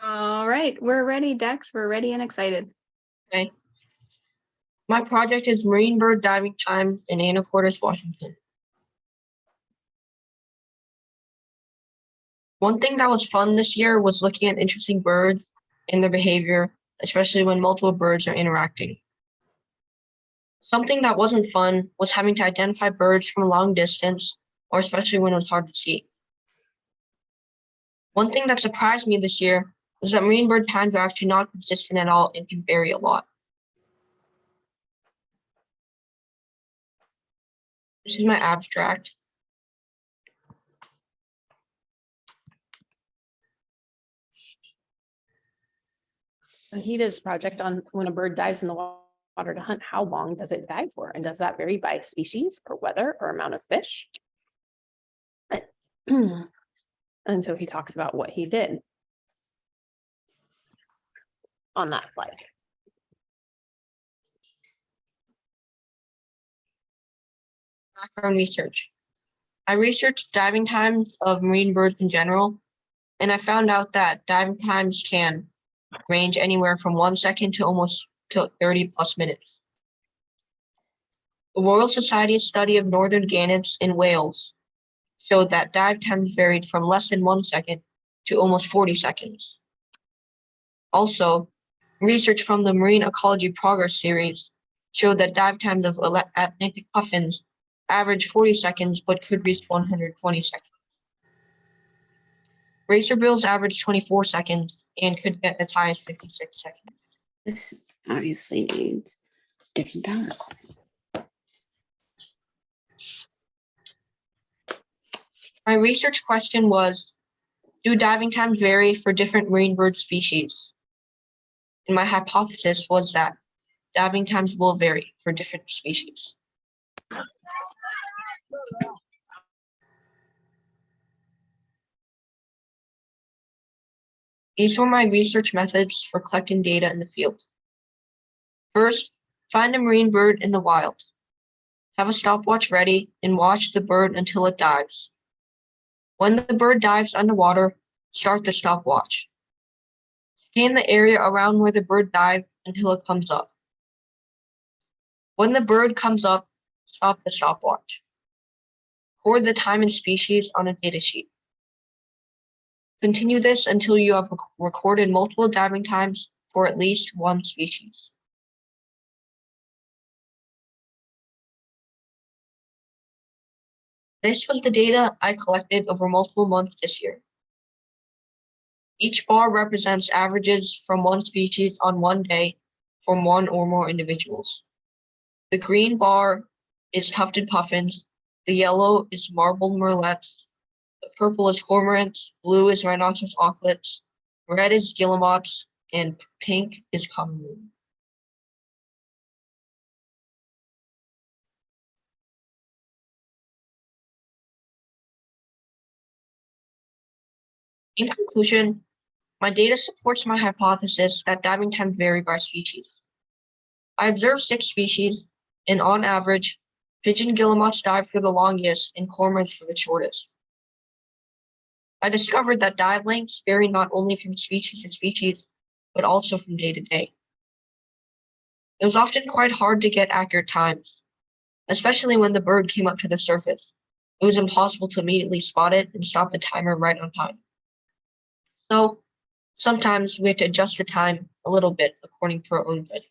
All right, we're ready, Dex. We're ready and excited. Okay. My project is marine bird diving times in Anacortes, Washington. One thing that was fun this year was looking at interesting birds and their behavior, especially when multiple birds are interacting. Something that wasn't fun was having to identify birds from a long distance, or especially when it was hard to see. One thing that surprised me this year was that marine bird times are actually not consistent at all and can vary a lot. This is my abstract. He does project on when a bird dives in the water to hunt, how long does it dive for? And does that vary by species or weather or amount of fish? And so he talks about what he did on that slide. Background research. I researched diving times of marine birds in general, and I found out that diving times can range anywhere from 1 second to almost 30 plus minutes. The Royal Society's study of northern gannets in Wales showed that dive times varied from less than 1 second to almost 40 seconds. Also, research from the Marine Ecology Progress series showed that dive times of Atlantic puffins average 40 seconds but could reach 120 seconds. Racer bills average 24 seconds and could get as high as 56 seconds. This obviously needs different balance. My research question was, do diving times vary for different marine bird species? And my hypothesis was that diving times will vary for different species. These were my research methods for collecting data in the field. First, find a marine bird in the wild. Have a stopwatch ready and watch the bird until it dives. When the bird dives underwater, start the stopwatch. Scan the area around where the bird dived until it comes up. When the bird comes up, stop the stopwatch. Record the time and species on a datasheet. Continue this until you have recorded multiple diving times for at least one species. This was the data I collected over multiple months this year. Each bar represents averages from one species on one day from one or more individuals. The green bar is tufted puffins, the yellow is marbled murrelets, the purple is cormorants, blue is rhinoceros auklets, red is guillemots, and pink is common loon. In conclusion, my data supports my hypothesis that diving times vary by species. I observed 6 species, and on average, pigeon guillemots dive for the longest and cormorants for the shortest. I discovered that dive lengths vary not only from species to species, but also from day to day. It was often quite hard to get accurate times, especially when the bird came up to the surface. It was impossible to immediately spot it and stop the timer right on time. So sometimes we have to adjust the time a little bit according to our own judgment.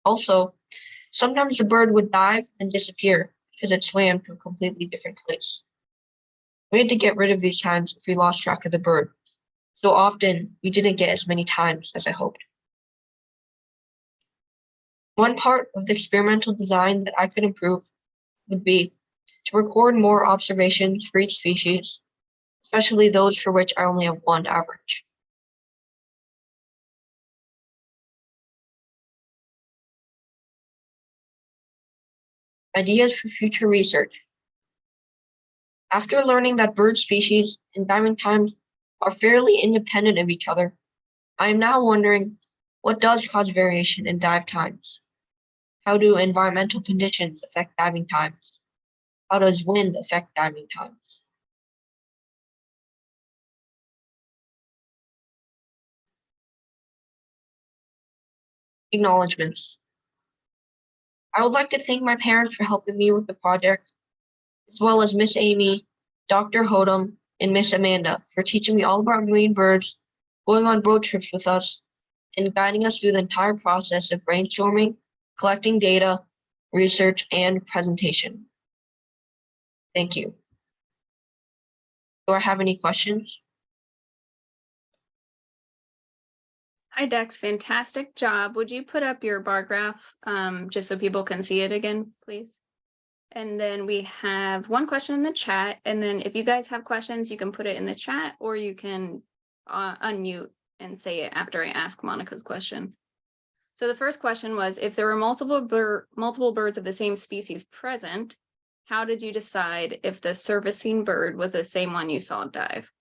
Also, sometimes the bird would dive and disappear because it swam to a completely different place. We had to get rid of these times if we lost track of the bird. So often, we didn't get as many times as I hoped. One part of the experimental design that I could improve would be to record more observations for each species, especially those for which I only have one average. Ideas for future research. After learning that bird species and diving times are fairly independent of each other, I am now wondering what does cause variation in dive times? How do environmental conditions affect diving times? How does wind affect diving times? Acknowledgements. I would like to thank my parents for helping me with the project, as well as Miss Amy, Dr. Hodum, and Miss Amanda for teaching me all about marine birds, going on road trips with us, and guiding us through the entire process of brainstorming, collecting data, research, and presentation. Thank you. Do I have any questions? Hi, Dex. Fantastic job. Would you put up your bar graph just so people can see it again, please? And then we have one question in the chat. And then if you guys have questions, you can put it in the chat or you can unmute and say it after I ask Monica's question. So the first question was, if there were multiple birds of the same species present, how did you decide if the servicing bird was the same one you saw dive?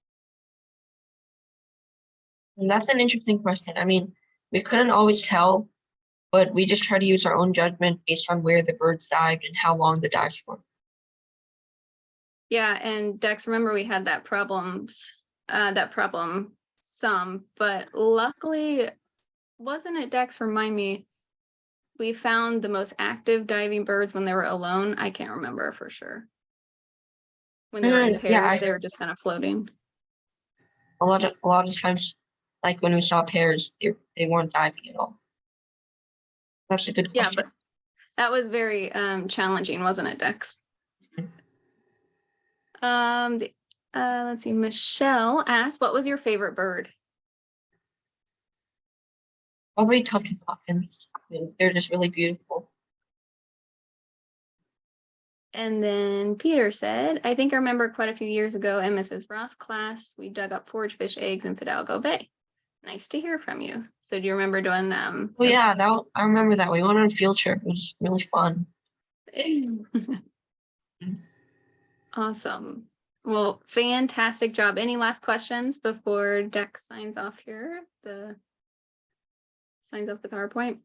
And that's an interesting question. I mean, we couldn't always tell, but we just try to use our own judgment based on where the birds dived and how long the dives were. Yeah, and Dex, remember we had that problem some, but luckily, wasn't it, Dex, remind me, we found the most active diving birds when they were alone? I can't remember for sure. When they were in pairs, Yeah, they were just kind of floating. a lot of times, like when we saw pairs, they weren't diving at all. That's a good Yeah, question. but that was very challenging, wasn't it, Dex? Let's see. Michelle asked, "What was your favorite bird?" Probably tufted puffins. They're just really beautiful. And then Peter said, "I think I remember quite a few years ago in Mrs. Ross' class, we dug up forage fish eggs in Fidalgo Bay. Nice to hear from you." So do you remember doing Oh yeah, I remember that. We went on a field trip. It was really fun. Awesome. Well, fantastic job. Any last questions before Dex signs off here? Signs off the PowerPoint.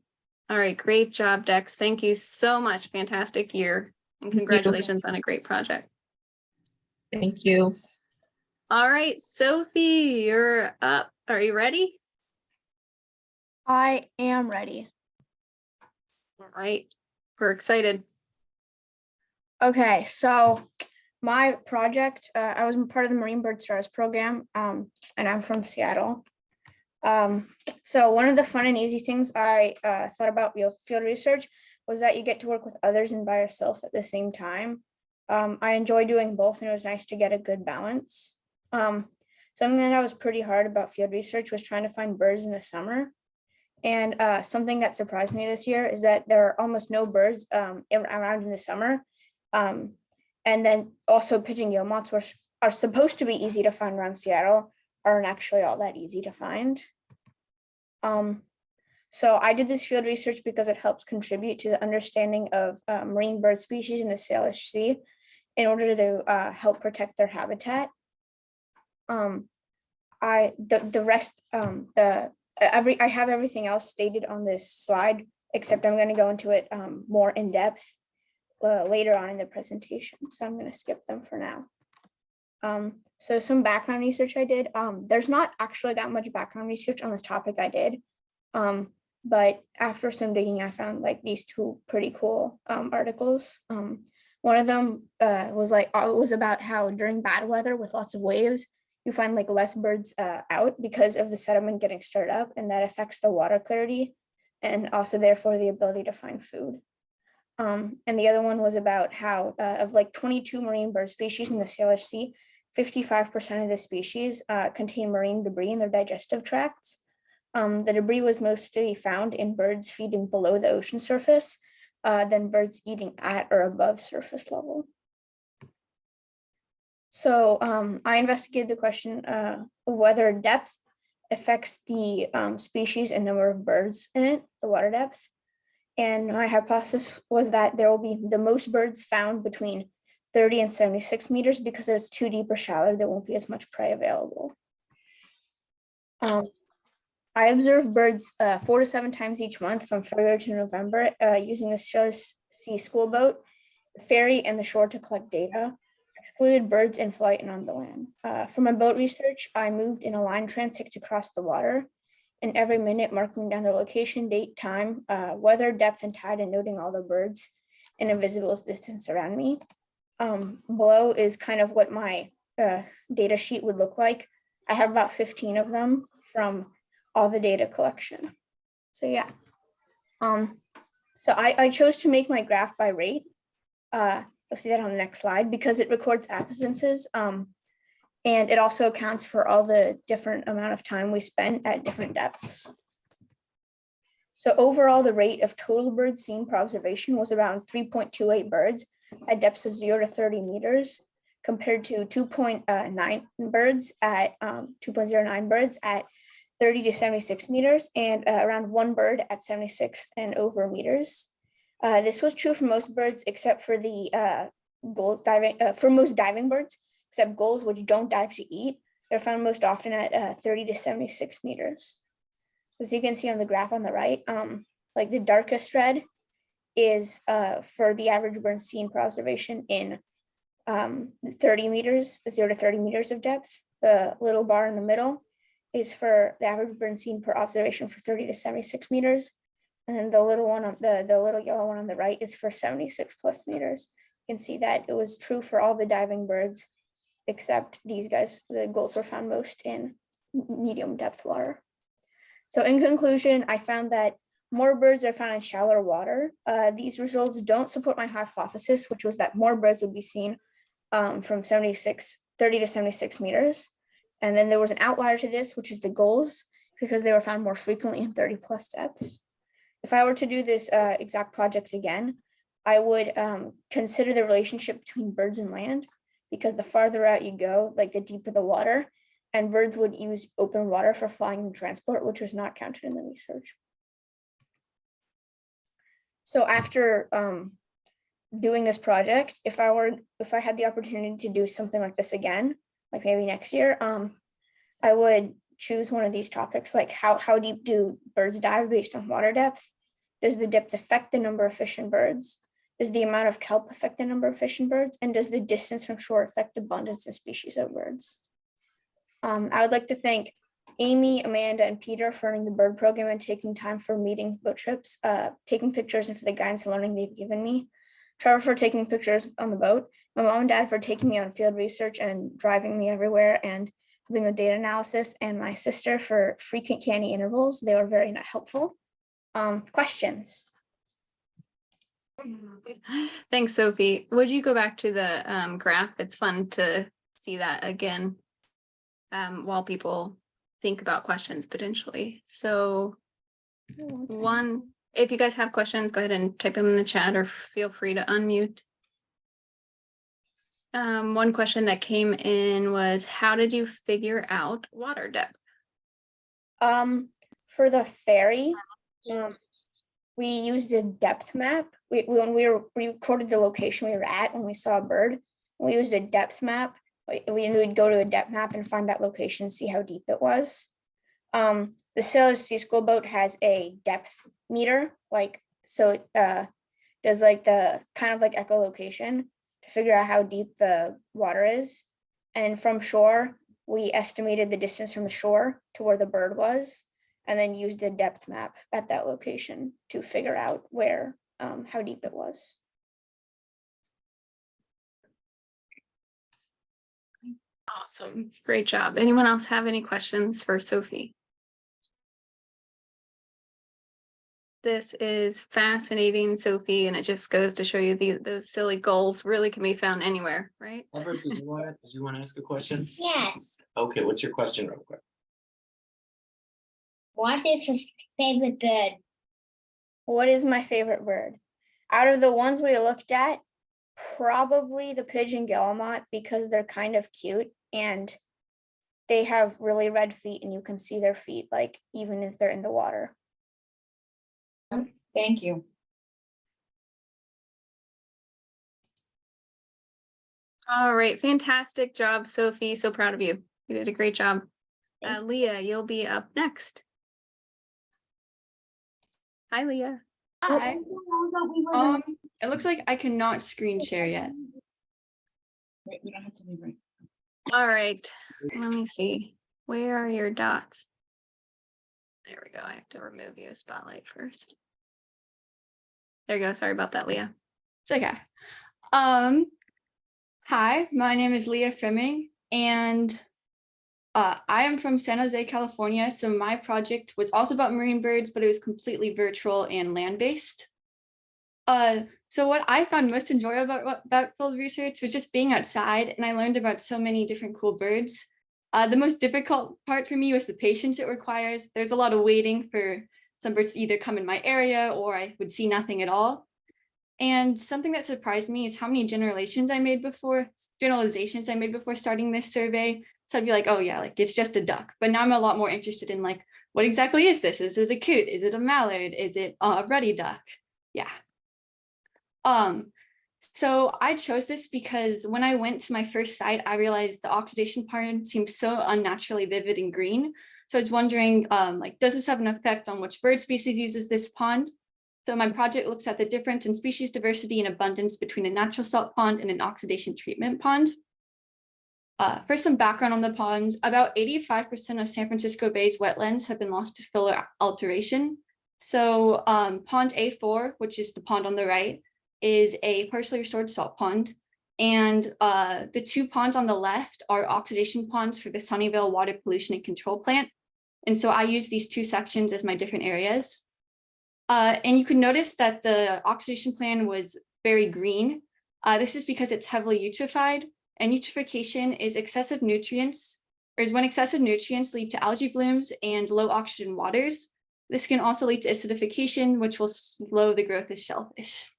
All right, great job, Dex. Thank you so much. Fantastic year. And congratulations on a great project. Thank you. All right, Sophie, you're up. Are you ready? I am ready. All right, we're excited. Okay, so my project, I was part of the Marine Bird STaRS program, and I'm from Seattle. So one of the fun and easy things I thought about field research was that you get to work with others and by yourself at the same time. I enjoy doing both, and it was nice to get a good balance. Something that was pretty hard about field research was trying to find birds in the summer. And something that surprised me this year is that there are almost no birds around in the summer. And then also pigeon guillemots, which are supposed to be easy to find around Seattle, aren't actually all that easy to find. So I did this field research because it helps contribute to the understanding of marine bird species in the Salish Sea in order to help protect their habitat. I have everything else stated on this slide, except I'm going to go into it more in depth later on in the presentation. So I'm going to skip them for now. So some background research I did. There's not actually that much background research on this topic I did. But after some digging, I found like these two pretty cool articles. One of them was about how during bad weather with lots of waves, you find like less birds out because of the sediment getting stirred up, and that affects the water clarity and also therefore the ability to find food. And the other one was about how of like 22 marine bird species in the Salish Sea, 55% of the species contain marine debris in their digestive tracts. The debris was mostly found in birds feeding below the ocean surface than birds eating at or above surface level. So I investigated the question of whether depth affects the species and number of birds in it, the water depth. And my hypothesis was that there will be the most birds found between 30 and 76 meters because if it's too deep or shallow, there won't be as much prey available. I observed birds 4 to 7 times each month from February to November using the Salish Sea school boat, the ferry, and the shore to collect data. Excluded birds in flight and on the land. For my boat research, I moved in a line transect across the water, and every minute marking down the location, date, time, weather, depth, and tide, and noting all the birds and invisible distance around me. Below is kind of what my data sheet would look like. I have about 15 of them from all the data collection. So yeah. So I chose to make my graph by rate. You'll see that on the next slide because it records absences. And it also accounts for all the different amount of time we spent at different depths. So overall, the rate of total birds seen per observation was around 3.28 birds at depths of 0 to 30 meters, compared to 2.9 birds at 2.09 birds at 30 to 76 meters, and around 1 bird at 76 and over meters. This was true for most birds except for the for most diving birds, except gulls, which don't dive to eat. They're found most often at 30 to 76 meters. As you can see on the graph on the right, like the darkest red is for the average bird seen per observation in 30 meters, 0 to 30 meters of depth. The little bar in the middle is for the average bird seen per observation for 30 to 76 meters. And then the little one, the little yellow one on the right is for 76 plus meters. You can see that it was true for all the diving birds, except these guys, the gulls were found most in medium depth water. So in conclusion, I found that more birds are found in shallower water. These results don't support my hypothesis, which was that more birds would be seen from 30 to 76 meters. And then there was an outlier to this, which is the gulls, because they were found more frequently in 30 plus depths. If I were to do this exact project again, I would consider the relationship between birds and land, because the farther out you go, like the deeper the water, and birds would use open water for flying and transport, which was not counted in the research. So after doing this project, if I had the opportunity to do something like this again, like maybe next year, I would choose one of these topics, like how deep do birds dive based on water depth? Does the depth affect the number of fish and birds? Does the amount of kelp affect the number of fish and birds? And does the distance from shore affect abundance and species of birds? I would like to thank Amy, Amanda, and Peter for running the bird program and taking time for meeting boat trips, taking pictures, and for the guidance and learning they've given me. Trevor for taking pictures on the boat. My mom and dad for taking me on field research and driving me everywhere and helping with data analysis. And my sister for frequent candy intervals. They were very helpful. Questions? Thanks, Sophie. Would you go back to the graph? It's fun to see that again while people think about questions potentially. So if you guys have questions, go ahead and type them in the chat or feel free to unmute. One question that came in was, how did you figure out water depth? For the ferry, we used a depth map. When we recorded the location we were at when we saw a bird, we used a depth map. We would go to a depth map and find that location, see how deep it was. The Salish Sea School boat has a depth meter, so it does like the kind of like echolocation to figure out how deep the water is. And from shore, we estimated the distance from the shore to where the bird was, and then used a depth map at that location to figure out where, how deep it was. Awesome. Great job. Anyone else have any questions for Sophie? This is fascinating, Sophie, and it just goes to show you those silly gulls really can be found anywhere, right? Albert, did you want to ask a question? Yes. Okay, what's your question real quick? What is your favorite bird? What is my favorite bird? Out of the ones we looked at, probably the pigeon guillemot, because they're kind of cute and they have really red feet and you can see their feet, like even if they're in the water. Thank you. All right. Fantastic job, Sophie. So proud of you. You did a great job. Leah, you'll be up next. Hi, Leah. Hi. It looks like I cannot screen share yet. Wait, we don't have to leave right. All right. Let me see. Where are your dots? There we go. I have to remove you a spotlight first. There you go. Sorry about that, Leah. It's okay. Hi, my name is Leah Fleming, and I am from San Jose, California. So my project was also about marine birds, but it was completely virtual and land-based. So what I found most enjoyable about field research was just being outside, and I learned about so many different cool birds. The most difficult part for me was the patience it requires. There's a lot of waiting for some birds to either come in my area or I would see nothing at all. And something that surprised me is how many generalizations I made before starting this survey. So I'd be like, oh yeah, like it's just a duck. But now I'm a lot more interested in like, what exactly is this? Is it a coot? Is it a mallard? Is it a ruddy duck? Yeah. So I chose this because when I went to my first site, I realized the oxidation pattern seems so unnaturally vivid and green. So I was wondering, like, does this have an effect on which bird species uses this pond? So my project looks at the difference in species diversity and abundance between a natural salt pond and an oxidation treatment pond. For some background on the ponds, about 85% of San Francisco Bay's wetlands have been lost to filler alteration. So pond A4, which is the pond on the right, is a partially restored salt pond. And the two ponds on the left are oxidation ponds for the Sunnyvale Water Pollution and Control Plant. And so I use these two sections as my different areas. And you can notice that the oxidation plan was very green. This is because it's heavily eutrophied, and eutrophication is excessive nutrients, or is when excessive nutrients lead to algae blooms and low oxygen waters. This can also lead to acidification, which will slow the growth of shellfish.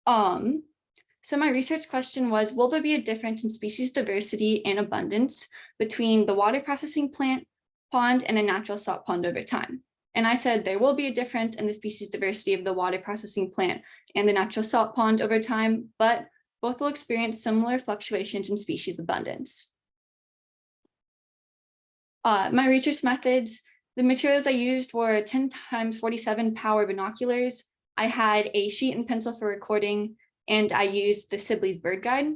So my research question was, will there be a difference in species diversity and abundance between the water processing plant, pond, and a natural salt pond over time? And I said there will be a difference in the species diversity of the water processing plant and the natural salt pond over time, but both will experience similar fluctuations in species abundance. My research methods, the materials I used were 10x47 power binoculars. I had a sheet and pencil for recording, and I used the Sibley's Bird Guide.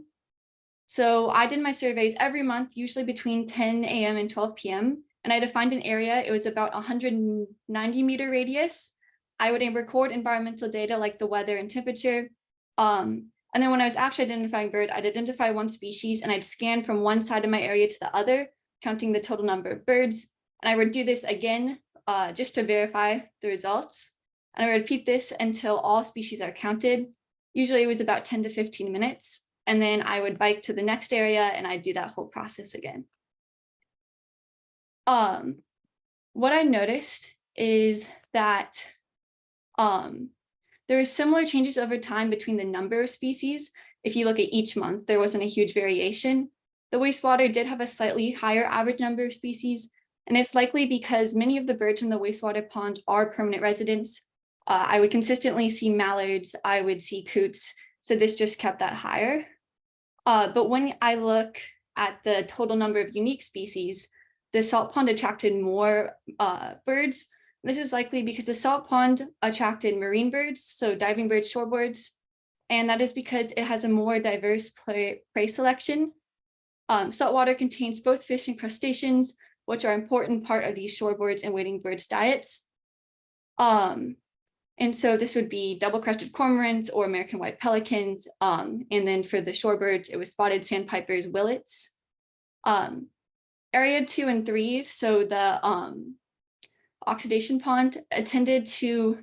So I did my surveys every month, usually between 10 a.m. and 12 p.m. And I defined an area. It was about 190 meter radius. I would record environmental data like the weather and temperature. And then when I was actually identifying bird, I'd identify one species and I'd scan from one side of my area to the other, counting the total number of birds. And I would do this again, just to verify the results. And I would repeat this until all species are counted. Usually it was about 10 to 15 minutes. And then I would bike to the next area and I'd do that whole process again. What I noticed is that there are similar changes over time between the number of species. If you look at each month, there wasn't a huge variation. The wastewater did have a slightly higher average number of species, and it's likely because many of the birds in the wastewater pond are permanent residents. I would consistently see mallards, I would see coots, so this just kept that higher. But when I look at the total number of unique species, the salt pond attracted more birds. This is likely because the salt pond attracted marine birds, so diving birds, shorebirds, and that is because it has a more diverse prey selection. Saltwater contains both fish and crustaceans, which are an important part of these shorebirds and wading birds' diets. And so this would be double-crested cormorants or American white pelicans. And then for the shorebirds, it was spotted sandpipers, willets. Area 2 and 3, so the oxidation pond, tended to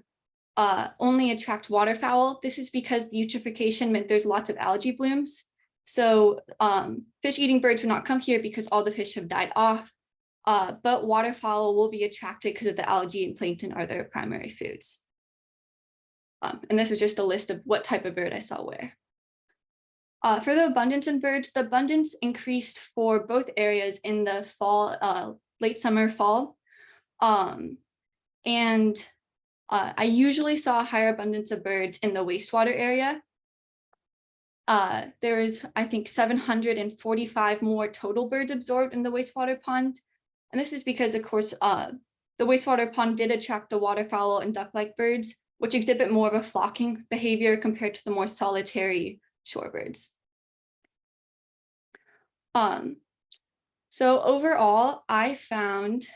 only attract waterfowl. This is because the eutrophication meant there's lots of algae blooms. So fish-eating birds would not come here because all the fish have died off. But waterfowl will be attracted because of the algae and plankton are their primary foods. And this is just a list of what type of bird I saw where. For the abundance in birds, the abundance increased for both areas in the fall, late summer, fall. And I usually saw a higher abundance of birds in the wastewater area. There is, I think, 745 more total birds absorbed in the wastewater pond. And this is because, of course, the wastewater pond did attract the waterfowl and duck-like birds, which exhibit more of a flocking behavior compared to the more solitary shorebirds. So overall, I found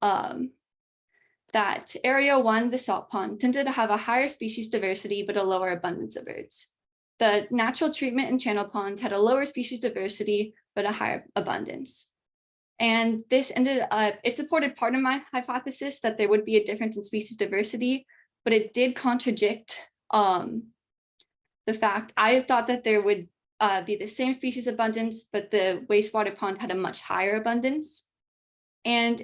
that Area 1, the salt pond, tended to have a higher species diversity, but a lower abundance of birds. The natural treatment and channel ponds had a lower species diversity, but a higher abundance. And this ended up, it supported part of my hypothesis that there would be a difference in species diversity, but it did contradict the fact I thought that there would be the same species abundance, but the wastewater pond had a much higher abundance. And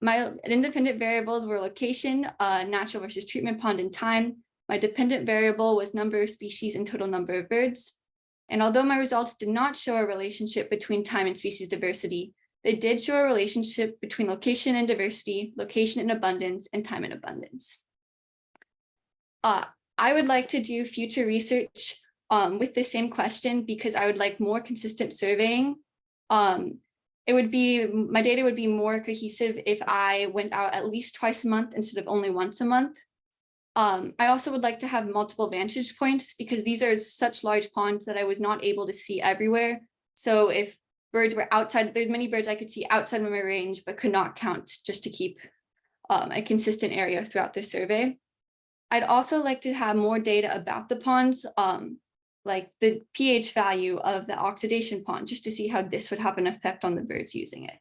my independent variables were location, natural versus treatment pond, and time. My dependent variable was number of species and total number of birds. And although my results did not show a relationship between time and species diversity, they did show a relationship between location and diversity, location and abundance, and time and abundance. I would like to do future research with the same question because I would like more consistent surveying. It would be, my data would be more cohesive if I went out at least twice a month instead of only once a month. I also would like to have multiple vantage points because these are such large ponds that I was not able to see everywhere. So if birds were outside, there's many birds I could see outside of my range, but could not count just to keep a consistent area throughout the survey. I'd also like to have more data about the ponds, like the pH value of the oxidation pond, just to see how this would have an effect on the birds using it.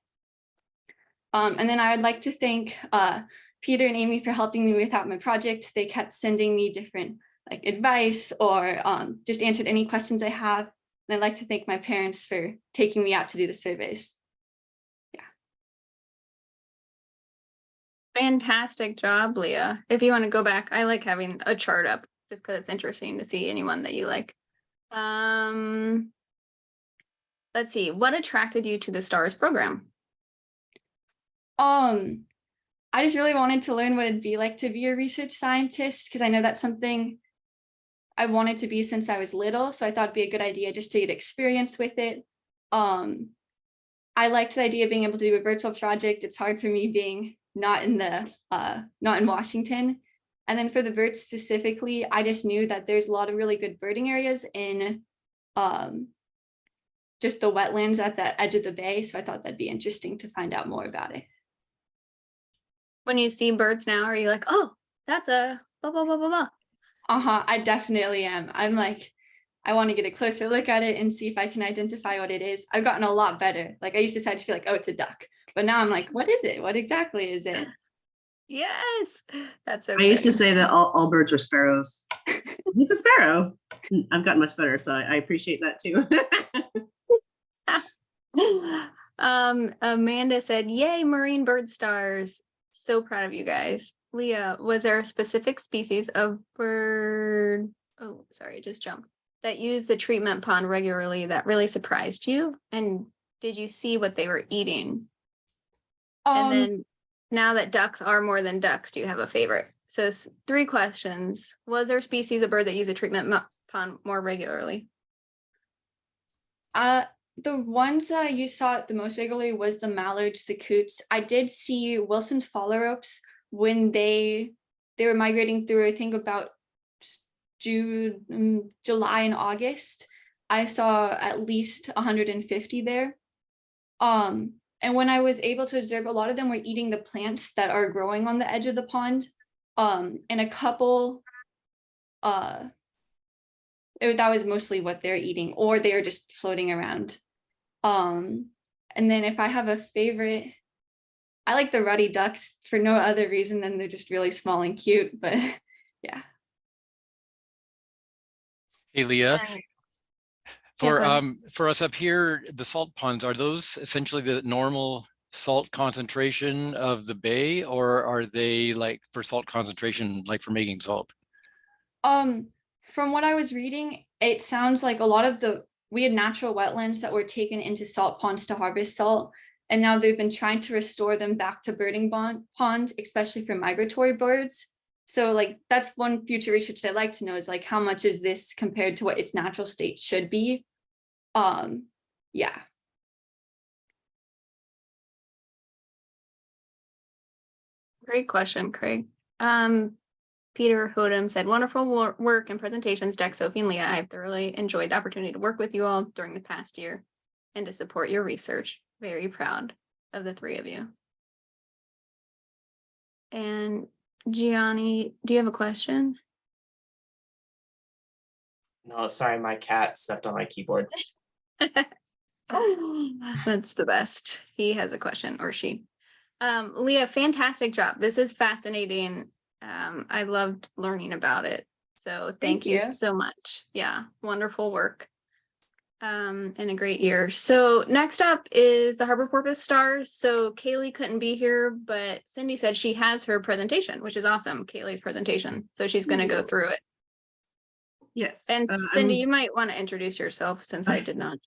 And then I would like to thank Peter and Amy for helping me without my project. They kept sending me different like advice or just answered any questions I have. And I'd like to thank my parents for taking me out to do the surveys. Fantastic job, Leah. If you want to go back, I like having a chart up just because it's interesting to see anyone that you like. Let's see, what attracted you to the STaRS program? I just really wanted to learn what it'd be like to be a research scientist because I know that's something I wanted to be since I was little. So I thought it'd be a good idea just to get experience with it. I liked the idea of being able to do a virtual project. It's hard for me being not in Washington. And then for the birds specifically, I just knew that there's a lot of really good birding areas in just the wetlands at the edge of the bay. So I thought that'd be interesting to find out more about it. When you see birds now, are you like, oh, that's a blah, blah, blah, blah, blah? I definitely am. I'm like, I want to get a closer look at it and see if I can identify what it is. I've gotten a lot better. Like I used to just feel like, oh, it's a duck. But now I'm like, what is it? What exactly is it? Yes, that's so I used to exciting. say that all birds were sparrows. It's a sparrow. I've gotten much better, so I appreciate that too. Amanda said, yay, marine bird stars. So proud of you guys. Leah, was there a specific species of bird? Oh, sorry, it just jumped. That used the treatment pond regularly that really surprised you? And did you see what they were eating? And then now that ducks are more than ducks, do you have a favorite? So 3 questions. Was there a species of bird that used a treatment pond more regularly? The ones that I saw it the most regularly was the mallards, the coots. I did see Wilson's phalaropes when they were migrating through, I think about June, July and August. I saw at least 150 there. And when I was able to observe, a lot of them were eating the plants that are growing on the edge of the pond. And a couple, that was mostly what they're eating, or they're just floating around. And then if I have a favorite, I like the ruddy ducks for no other reason than they're just really small and cute, but yeah. Hey, Leah. And- For Yeah, for us up here, the salt ponds, are those essentially the normal salt concentration of the bay, or are they like for salt concentration, like for making salt? From what I was reading, it sounds like a lot of we had natural wetlands that were taken into salt ponds to harvest salt, and now they've been trying to restore them back to birding ponds, especially for migratory birds. So like that's one future research I'd like to know is like how much is this compared to what its natural state should be? Yeah. Great question, Craig. Peter Hodem said, wonderful work and presentations, Deck, Sophie, and Leah. I've thoroughly enjoyed the opportunity to work with you all during the past year and to support your research. Very proud of the three of you. And Gianni, do you have a question? No, sorry, my cat stepped on my keyboard. That's the best. He has a question, or she. Leah, fantastic job. This is fascinating. I loved learning about it. So thank you so much. Yeah, wonderful work. And a great year. So next up is the Harbor Porpoise STaRS. So Kaylee couldn't be here, but Cindy said she has her presentation, which is awesome, Kaylee's presentation. So she's going to go through it. Yes. And Cindy, you might want to introduce yourself since I did not.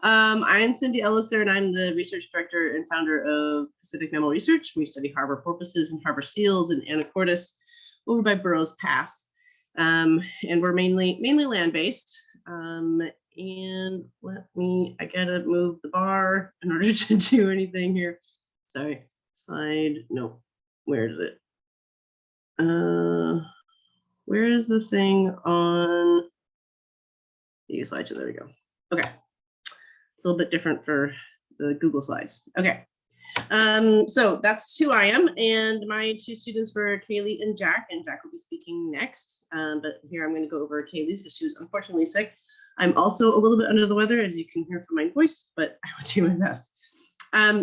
I'm Cindy Elliser, and I'm the research director and founder of Pacific Mammal Research. We study harbor porpoises and harbor seals and anacortes over by Burroughs Pass. And we're mainly land-based. And I gotta move the bar in order to do anything here. Sorry, slide, no, where is it? Where is the thing on the slideshow? There we go. Okay. It's a little bit different for the Google Slides. Okay. So that's who I am, and my two students were Kaylee and Jack will be speaking next. But here I'm going to go over Kaylee's because she was unfortunately sick. I'm also a little bit under the weather, as you can hear from my voice, but I will do my best.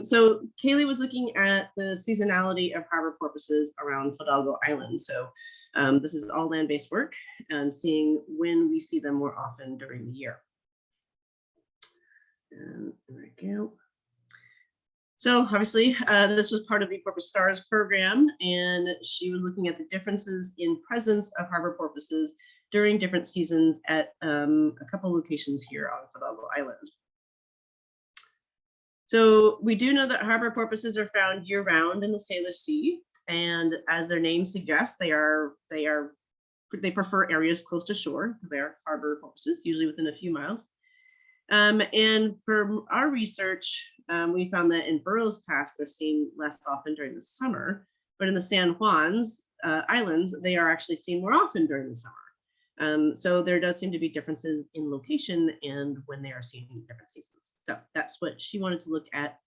So Kaylee was looking at the seasonality of harbor porpoises around Fidalgo Island. So this is all land-based work and seeing when we see them more often during the year. And there we go. So obviously, this was part of the Porpoise STaRS program, and she was looking at the differences in presence of harbor porpoises during different seasons at a couple locations here on Fidalgo Island. So we do know that harbor porpoises are found year-round in the Salish Sea, and as their name suggests, they prefer areas close to shore. They are harbor porpoises, usually within a few miles. And for our research, we found that in Burroughs Pass, they're seen less often during the summer, but in the San Juan's islands, they are actually seen more often during the summer. So there does seem to be differences in location and when they are seen in different seasons. So that's what she wanted to look at,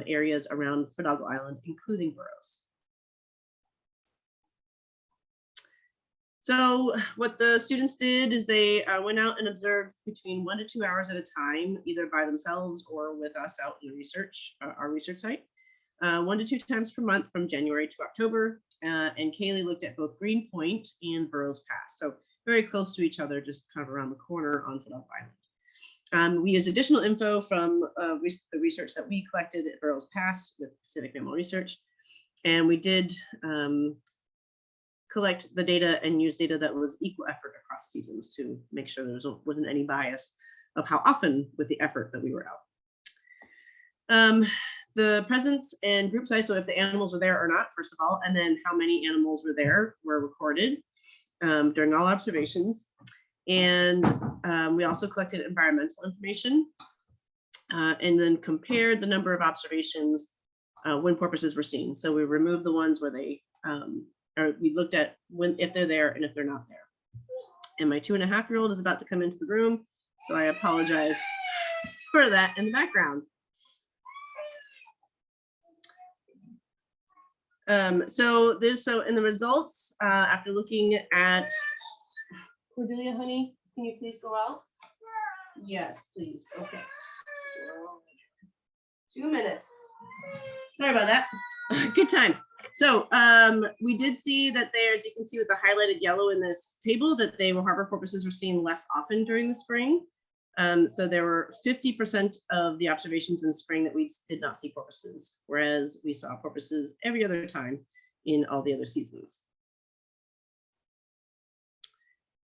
areas around Fidalgo Island, including Burroughs. So what the students did is they went out and observed between 1 to 2 hours at a time, either by themselves or with us out in research, our research site, 1 to 2 times per month from January to October. And Kaylee looked at both Greenpoint and Burroughs Pass. So very close to each other, just kind of around the corner on Fidalgo Island. We used additional info from the research that we collected at Burroughs Pass with Pacific Mammal Research. And we did collect the data and use data that was equal effort across seasons to make sure there wasn't any bias of how often with the effort that we were out. The presence and group size, so if the animals were there or not, first of all, and then how many animals were there were recorded during all observations. And we also collected environmental information and then compared the number of observations when porpoises were seen. So we removed the ones where they, or we looked at if they're there and if they're not there. And my 2.5-year-old is about to come into the room, so I apologize for that in the background. So in the results, after looking at Cordelia, honey, can you please go out? Yes, please. Okay. 2 minutes. Sorry about that. Good times. So we did see that there's, you can see with the highlighted yellow in this table, that harbor porpoises were seen less often during the spring. So there were 50% of the observations in spring that we did not see porpoises, whereas we saw porpoises every other time in all the other seasons.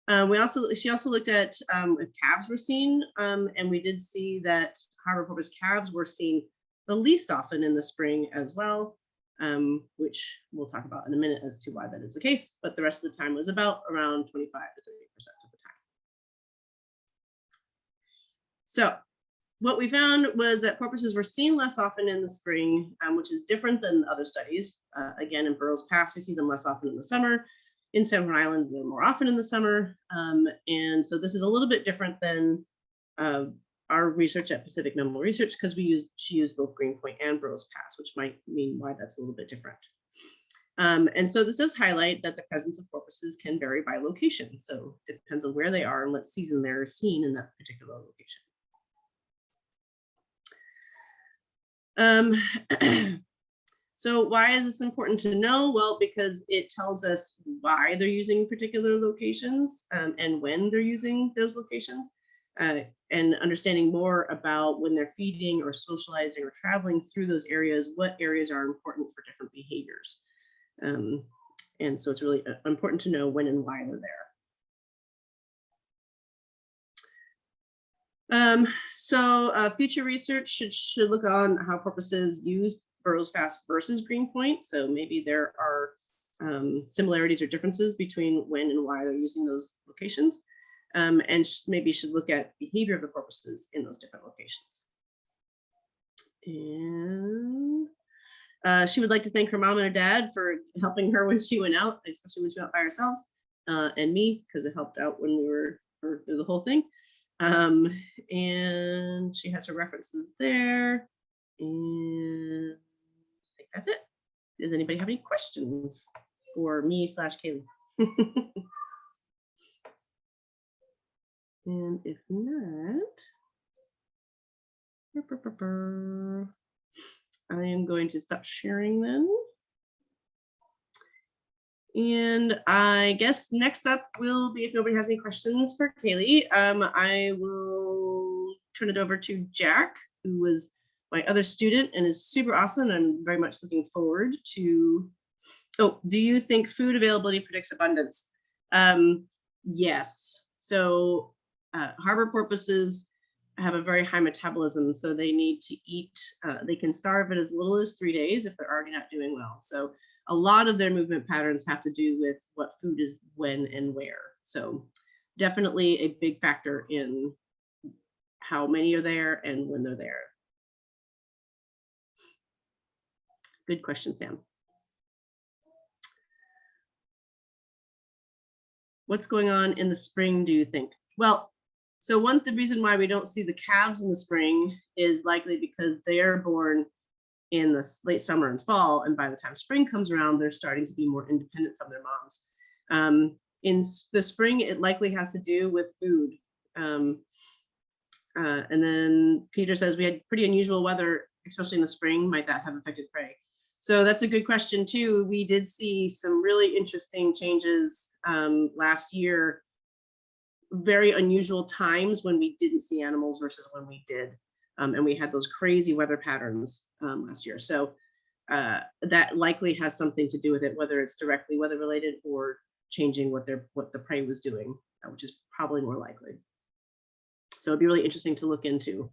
She also looked at if calves were seen, and we did see that harbor porpoise calves were seen the least often in the spring as well, which we'll talk about in a minute as to why that is the case, but the rest of the time was about around 25 to 30% of the time. So what we found was that porpoises were seen less often in the spring, which is different than other studies. Again, in Burroughs Pass, we see them less often in the summer. In San Juan Islands, they're more often in the summer. And so this is a little bit different than our research at Pacific Mammal Research, because she used both Greenpoint and Burroughs Pass, which might mean why that's a little bit different. And so this does highlight that the presence of porpoises can vary by location. So it depends on where they are and what season they're seen in that particular location. So why is this important to know? Well, because it tells us why they're using particular locations and when they're using those locations, and understanding more about when they're feeding or socializing or traveling through those areas, what areas are important for different behaviors. And so it's really important to know when and why they're there. So future research should look on how porpoises use Burroughs Pass versus Greenpoint. So maybe there are similarities or differences between when and why they're using those locations. And maybe should look at behavior of the porpoises in those different locations. And she would like to thank her mom and her dad for helping her when she went out, especially when she went by herself, and me, because it helped out when we were through the whole thing. And she has her references there. And I think that's it. Does anybody have any questions for me / Kaylee? And if not, I am going to stop sharing then. And I guess next up will be, if nobody has any questions for Kaylee, I will turn it over to Jack, who was my other student and is super awesome. I'm very much looking forward to. Oh, do you think food availability predicts abundance? Yes. So harbor porpoises have a very high metabolism, so they need to eat. They can starve in as little as 3 days if they're already not doing well. So a lot of their movement patterns have to do with what food is when and where. So definitely a big factor in how many are there and when they're there. Good question, Sam. What's going on in the spring, do you think? Well, so the reason why we don't see the calves in the spring is likely because they're born in the late summer and fall, and by the time spring comes around, they're starting to be more independent from their moms. In the spring, it likely has to do with food. And then Peter says we had pretty unusual weather, especially in the spring. Might that have affected prey? So that's a good question too. We did see some really interesting changes last year. Very unusual times when we didn't see animals versus when we did. And we had those crazy weather patterns last year. So that likely has something to do with it, whether it's directly weather related or changing what the prey was doing, which is probably more likely. So it'd be really interesting to look into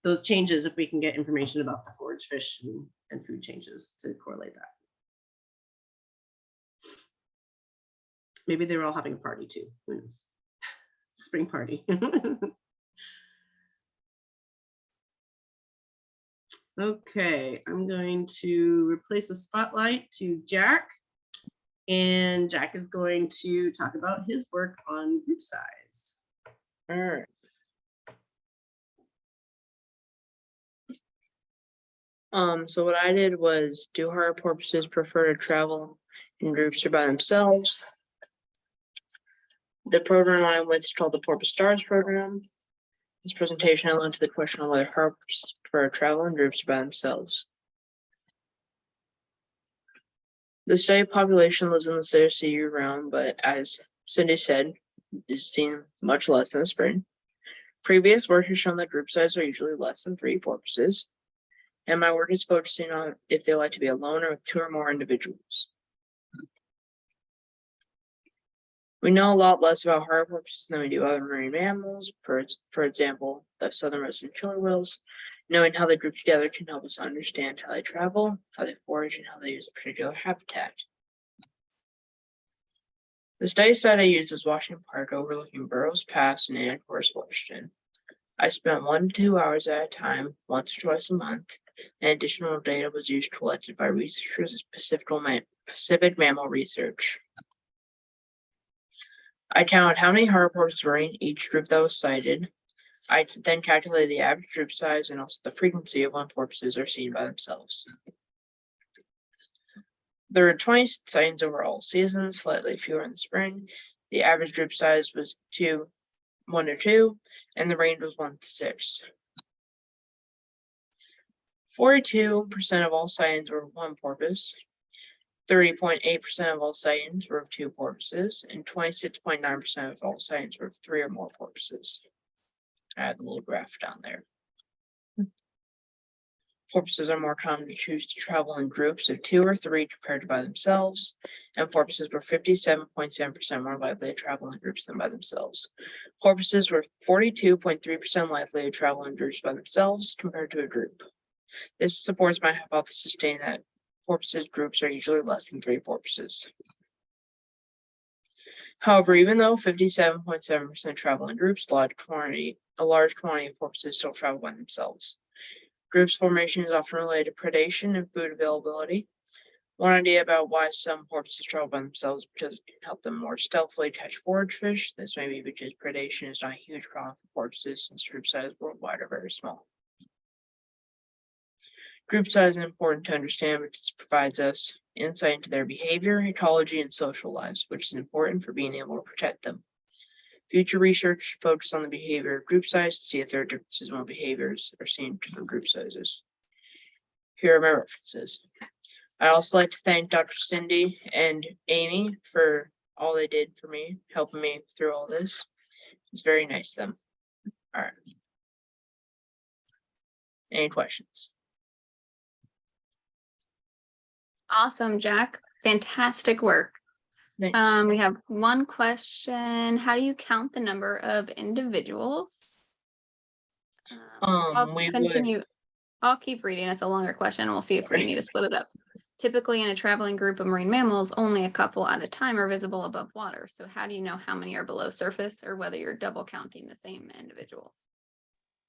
those changes if we can get information about the forage fish and food changes to correlate that. Maybe they were all having a party too. Who knows? Spring party. Okay, I'm going to replace the spotlight to Jack, and Jack is going to talk about his work on group size. All right. So what I did was, do harbor porpoises prefer to travel in groups or by themselves? The program I'm with is called the STaRS program. This presentation, I learned to the question on whether harps prefer to travel in groups or by themselves. The study population lives in the Salish Sea year-round, but as Cindy said, is seen much less in the spring. Previous work has shown that group sizes are usually less than 3 porpoises, and my work is focusing on if they like to be alone or with 2 or more individuals. We know a lot less about harbor porpoises than we do other marine mammals. For example, the southern resident killer whales. Knowing how they group together can help us understand how they travel, how they forage, and how they use a particular habitat. The study site I used was Washington Park overlooking Burroughs Pass in Anchorage, Washington. I spent 1 to 2 hours at a time, once or twice a month, and additional data was used collected by researchers at Pacific Mammal Research. I counted how many harbor porpoises were in each group that was cited. I then calculate the average group size and also the frequency of when porpoises are seen by themselves. There are 20 sightings over all seasons, slightly fewer in the spring. The average group size was 1 to 2, and the range was 1 to 6. 42% of all sightings were of one porpoise. 30.8% of all sightings were of two porpoises, and 26.9% of all sightings were of 3 or more porpoises. I have a little graph down there. Porpoises are more common to choose to travel in groups of 2 or 3 compared to by themselves, and porpoises were 57.7% more likely to travel in groups than by themselves. Porpoises were 42.3% likely to travel in groups by themselves compared to a group. This supports my hypothesis stating that porpoises groups are usually less than 3 porpoises. However, even though 57.7% travel in groups, a large quantity of porpoises still travel by themselves. Groups formation is often related to predation and food availability. One idea about why some porpoises travel by themselves is because it can help them more stealthily catch forage fish. This may be because predation is not a huge problem for porpoises since group size worldwide are very small. Group size is important to understand because it provides us insight into their behavior, ecology, and social lives, which is important for being able to protect them. Future research should focus on the behavior of group size to see if there are differences when behaviors are seen in different group sizes. Here are my references. I'd also like to thank Dr. Cindy and Amy for all they did for me, helping me through all this. It's very nice of them. All right. Any questions? Awesome, Jack. Fantastic work. Thanks. We have one question. How do you count the number of individuals? I'll We continue. I'll keep reading. It's a longer question. We'll see if we need to split it up. Typically, in a traveling group of marine mammals, only a couple at a time are visible above water. So how do you know how many are below surface or whether you're double counting the same individuals?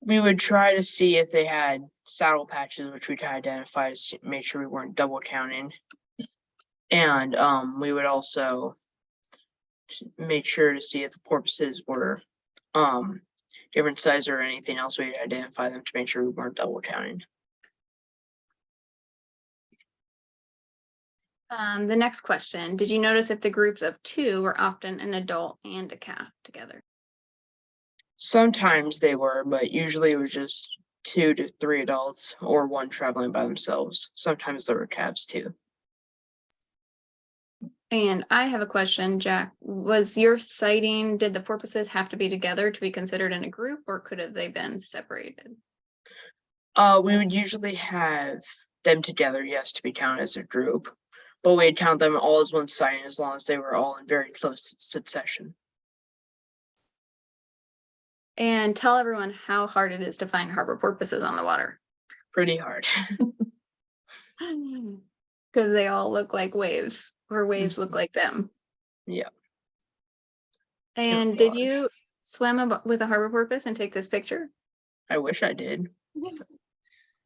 We would try to see if they had saddle patches, which we'd identify to make sure we weren't double counting. And we would also make sure to see if the porpoises were different size or anything else. We'd identify them to make sure we weren't double counting. The next question, did you notice if the groups of 2 were often an adult and a calf together? Sometimes they were, but usually it was just 2 to 3 adults or one traveling by themselves. Sometimes there were calves too. And I have a question, Jack. Was your sighting, did the porpoises have to be together to be considered in a group, or could have they been separated? We would usually have them together, yes, to be counted as a group, but we'd count them all as one sighting as long as they were all in very close succession. And tell everyone how hard it is to find harbor porpoises on the water. Pretty hard. Because they all look like waves, or waves look like them. Yeah. And did you swim with a harbor porpoise and take this picture? I wish I did.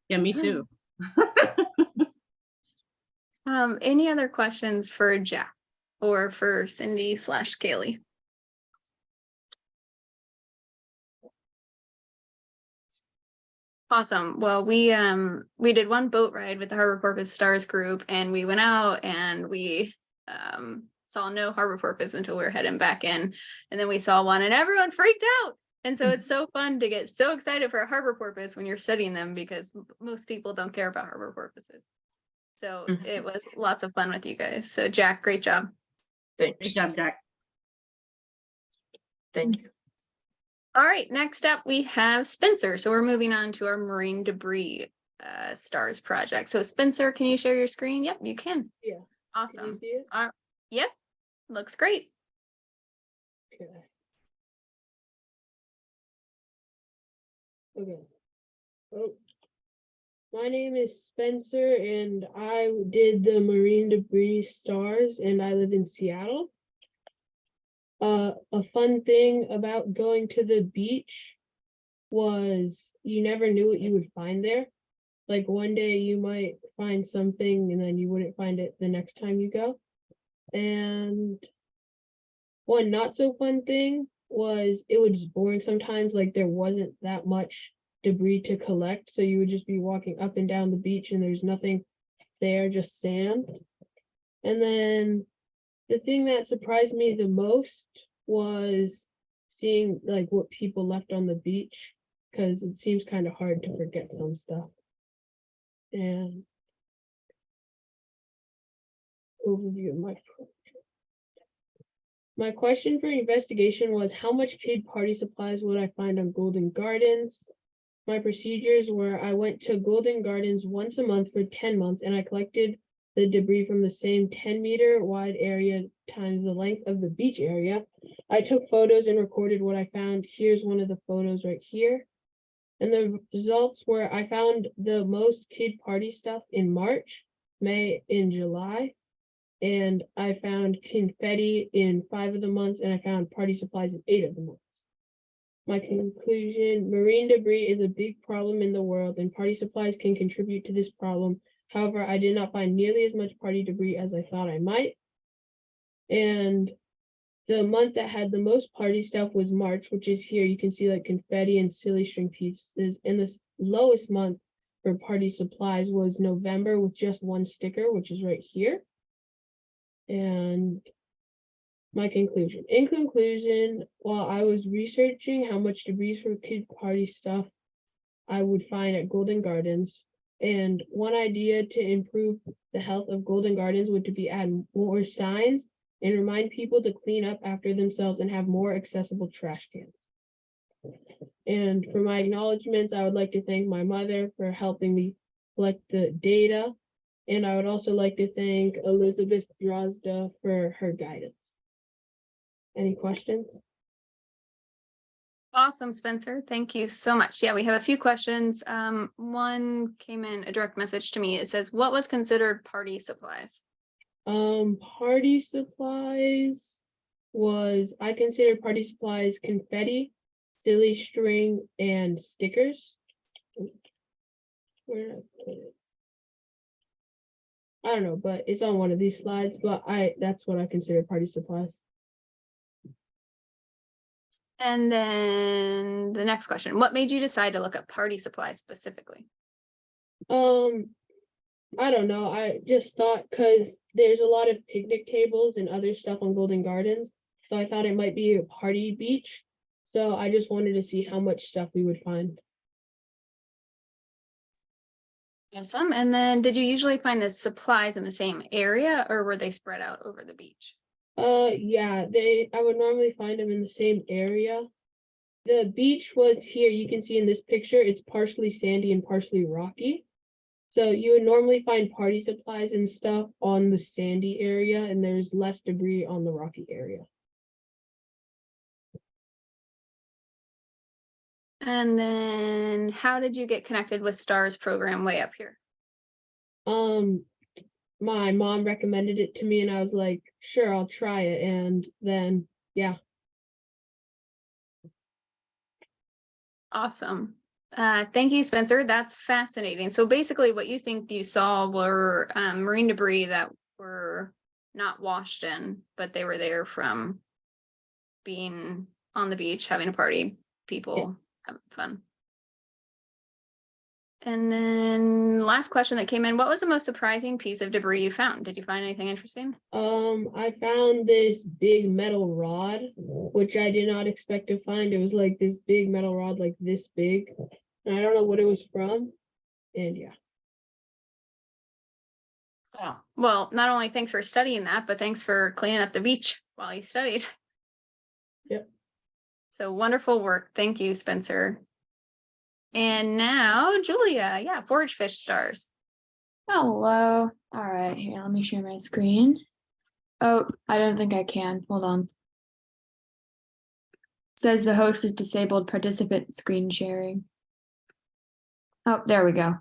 Yeah, me too. Any other questions for Jack or for Cindy / Kaylee? Awesome. Well, we did one boat ride with the Harbor Porpoise STaRS group, and we went out and we saw no harbor porpoise until we were heading back in, and then we saw one and everyone freaked out. And so it's so fun to get so excited for a harbor porpoise when you're studying them, because most people don't care about harbor porpoises. So it was lots of fun with you guys. So Jack, great job. Thanks. Great job, Jack. Thank you. All right, next up we have Spencer. So we're moving on to our marine debris STaRS project. So Spencer, can you share your screen? Yep, you can. Yeah. Awesome. See it? Yep, looks great. Okay. Okay. Oh. My name is Spencer and I did the marine debris STaRS and I live in Seattle. A fun thing about going to the beach was you never knew what you would find there. Like one day you might find something and then you wouldn't find it the next time you go. And one not so fun thing was it was boring sometimes, like there wasn't that much debris to collect. So you would just be walking up and down the beach and there's nothing there, just sand. And then the thing that surprised me the most was seeing like what people left on the beach, because it seems kind of hard to forget some stuff. And overview of my project. My question for investigation was, how much kid party supplies would I find on Golden Gardens? My procedures were, I went to Golden Gardens once a month for 10 months and I collected the debris from the same 10-meter wide area times the length of the beach area. I took photos and recorded what I found. Here's one of the photos right here. And the results were, I found the most kid party stuff in March, May, and July. And I found confetti in 5 of the months, and I found party supplies in 8 of the months. My conclusion, marine debris is a big problem in the world, and party supplies can contribute to this problem. However, I did not find nearly as much party debris as I thought I might. And the month that had the most party stuff was March, which is here. You can see like confetti and silly string pieces. And the lowest month for party supplies was November with just 1 sticker, which is right here. And my conclusion. In conclusion, while I was researching how much debris for kid party stuff I would find at Golden Gardens, and one idea to improve the health of Golden Gardens would to be add more signs and remind people to clean up after themselves and have more accessible trash cans. And for my acknowledgements, I would like to thank my mother for helping me collect the data. And I would also like to thank Elizabeth Drozda for her guidance. Any questions? Awesome, Spencer. Thank you so much. Yeah, we have a few questions. One came in a direct message to me. It says, what was considered party supplies? Party supplies was, I considered party supplies confetti, silly string, and stickers. Where did I put it? I don't know, but it's on one of these slides, but that's what I consider party supplies. And then the next question, what made you decide to look up party supplies specifically? I don't know. I just thought because there's a lot of picnic tables and other stuff on Golden Gardens. So I thought it might be a party beach. So I just wanted to see how much stuff we would find. Awesome. And then did you usually find the supplies in the same area or were they spread out over the beach? Yeah, I would normally find them in the same area. The beach was here. You can see in this picture, it's partially sandy and partially rocky. So you would normally find party supplies and stuff on the sandy area, and there's less debris on the rocky area. And then how did you get connected with STaRS program way up here? My mom recommended it to me and I was like, sure, I'll try it. And then, yeah. Awesome. Thank you, Spencer. That's fascinating. So basically what you think you saw were marine debris that were not washed in, but they were there from being on the beach, having a party, people having fun. And then last question that came in, what was the most surprising piece of debris you found? Did you find anything interesting? I found this big metal rod, which I did not expect to find. It was like this big metal rod, like this big. And I don't know what it was from. And yeah. Oh, well, not only thanks for studying that, but thanks for cleaning up the beach while you studied. Yep. So wonderful work. Thank you, Spencer. And now, Julia, yeah, forage fish stars. Hello. All right, here, let me share my screen. Oh, I don't think I can. Hold on. It says the host is disabled participant screen sharing. Oh, there we go.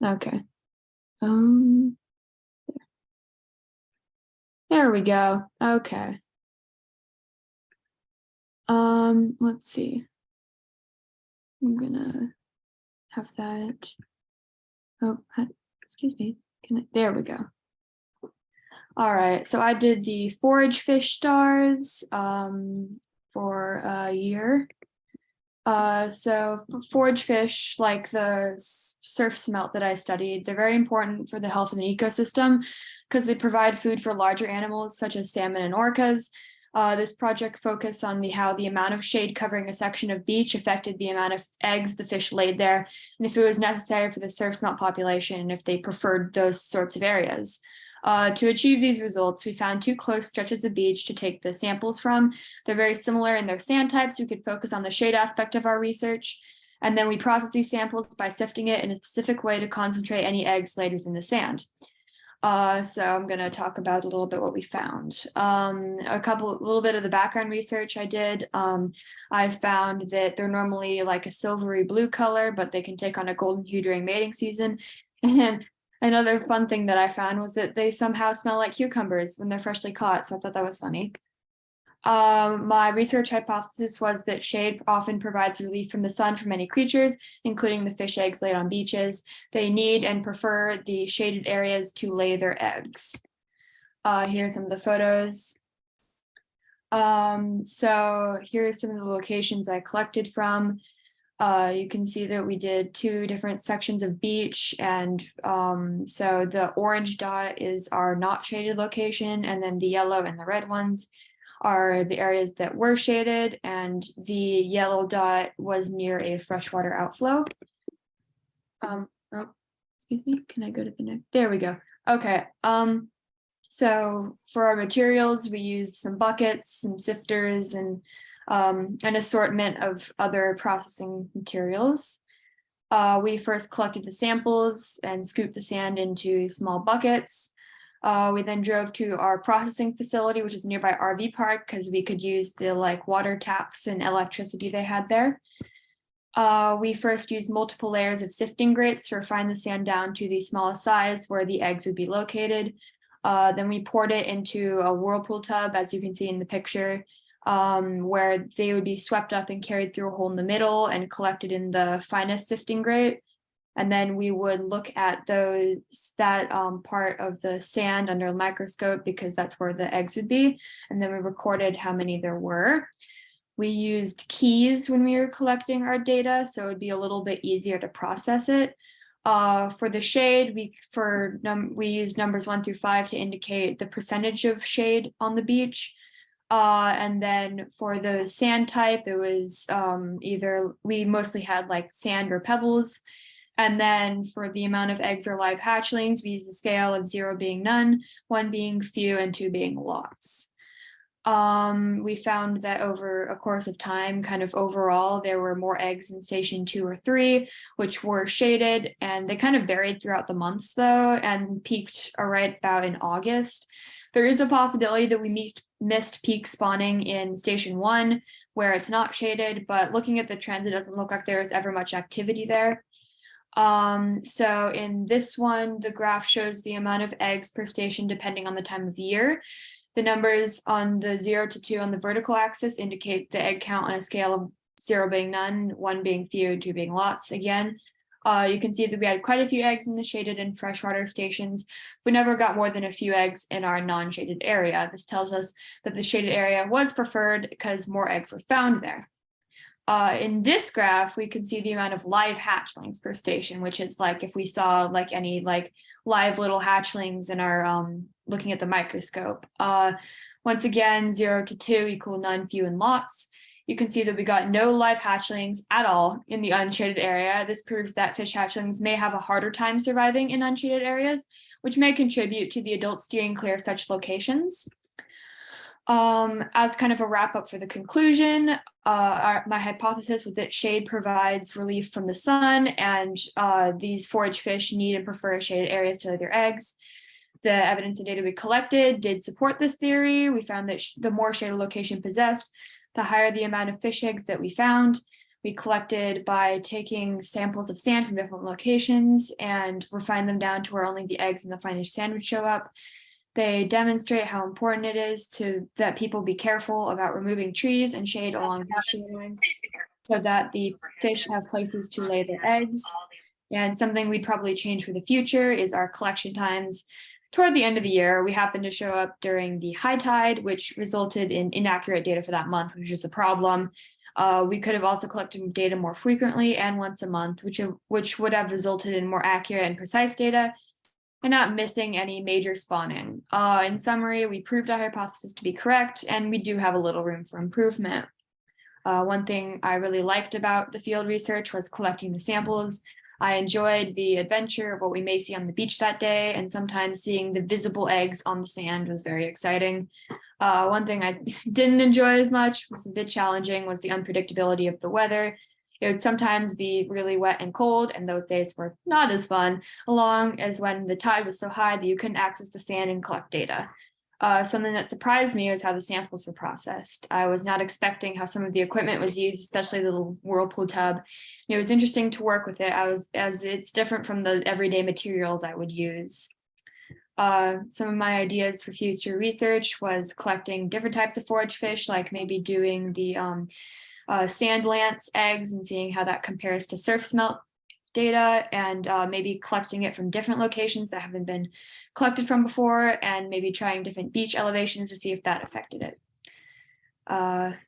Okay. There we go. Okay. Let's see. I'm gonna have that. Oh, excuse me. There we go. All right, so I did the forage fish stars for a year. So forage fish, like the surf smelt that I studied, they're very important for the health of an ecosystem because they provide food for larger animals such as salmon and orcas. This project focused on how the amount of shade covering a section of beach affected the amount of eggs the fish laid there, and if it was necessary for the surf smelt population, and if they preferred those sorts of areas. To achieve these results, we found 2 close stretches of beach to take the samples from. They're very similar in their sand types. We could focus on the shade aspect of our research. And then we process these samples by sifting it in a specific way to concentrate any eggs laid within the sand. So I'm going to talk about a little bit what we found. A little bit of the background research I did. I found that they're normally like a silvery blue color, but they can take on a golden hue during mating season. And another fun thing that I found was that they somehow smell like cucumbers when they're freshly caught. So I thought that was funny. My research hypothesis was that shade often provides relief from the sun for many creatures, including the fish eggs laid on beaches. They need and prefer the shaded areas to lay their eggs. Here's some of the photos. So here's some of the locations I collected from. You can see that we did 2 different sections of beach, and so the orange dot is our not shaded location, and then the yellow and the red ones are the areas that were shaded, and the yellow dot was near a freshwater outflow. Oh, excuse me, can I go to the next? There we go. Okay. So for our materials, we used some buckets, some sifters, and an assortment of other processing materials. We first collected the samples and scooped the sand into small buckets. We then drove to our processing facility, which is a nearby RV park, because we could use the water taps and electricity they had there. We first used multiple layers of sifting grates to refine the sand down to the smallest size where the eggs would be located. Then we poured it into a whirlpool tub, as you can see in the picture, where they would be swept up and carried through a hole in the middle and collected in the finest sifting grate. And then we would look at that part of the sand under a microscope, because that's where the eggs would be. And then we recorded how many there were. We used keys when we were collecting our data, so it would be a little bit easier to process it. For the shade, we used numbers 1 through 5 to indicate the percentage of shade on the beach. And then for the sand type, it was we mostly had sand or pebbles. And then for the amount of eggs or live hatchlings, we used the scale of 0 being none, 1 being few, and 2 being lots. We found that over a course of time, kind of overall, there were more eggs in station 2 or 3, which were shaded, and they kind of varied throughout the months though, and peaked right about in August. There is a possibility that we missed peak spawning in station 1, where it's not shaded, but looking at the trends, it doesn't look like there was ever much activity there. So in this one, the graph shows the amount of eggs per station depending on the time of year. The numbers on the 0 to 2 on the vertical axis indicate the egg count on a scale of 0 being none, 1 being few, 2 being lots. Again, you can see that we had quite a few eggs in the shaded and freshwater stations. We never got more than a few eggs in our non-shaded area. This tells us that the shaded area was preferred because more eggs were found there. In this graph, we can see the amount of live hatchlings per station, which is if we saw any live little hatchlings in our looking at the microscope. Once again, 0 to 2 equal none, few, and lots. You can see that we got no live hatchlings at all in the unshaded area. This proves that fish hatchlings may have a harder time surviving in unshaded areas, which may contribute to the adults steering clear of such locations. As kind of a wrap up for the conclusion, my hypothesis was that shade provides relief from the sun, and these forage fish need and prefer shaded areas to lay their eggs. The evidence and data we collected did support this theory. We found that the more shaded location possessed, the higher the amount of fish eggs that we found. We collected by taking samples of sand from different locations and refined them down to where only the eggs and the finest sand would show up. They demonstrate how important it is that people be careful about removing trees and shade along the shorelines so that the fish have places to lay their eggs. And something we'd probably change for the future is our collection times toward the end of the year, we happened to show up during the high tide, which resulted in inaccurate data for that month, which is a problem. We could have also collected data more frequently and once a month, which would have resulted in more accurate and precise data and not missing any major spawning. In summary, we proved our hypothesis to be correct, and we do have a little room for improvement. One thing I really liked about the field research was collecting the samples. I enjoyed the adventure of what we may see on the beach that day, and sometimes seeing the visible eggs on the sand was very exciting. One thing I didn't enjoy as much, was a bit challenging, was the unpredictability of the weather. It would sometimes be really wet and cold, and those days were not as fun, along as when the tide was so high that you couldn't access the sand and collect data. Something that surprised me was how the samples were processed. I was not expecting how some of the equipment was used, especially the little whirlpool tub. It was interesting to work with it, as it's different from the everyday materials I would use. Some of my ideas for future research was collecting different types of forage fish, like maybe doing the sand lance eggs and seeing how that compares to surf smelt data, and maybe collecting it from different locations that haven't been collected from before, and maybe trying different beach elevations to see if that affected it.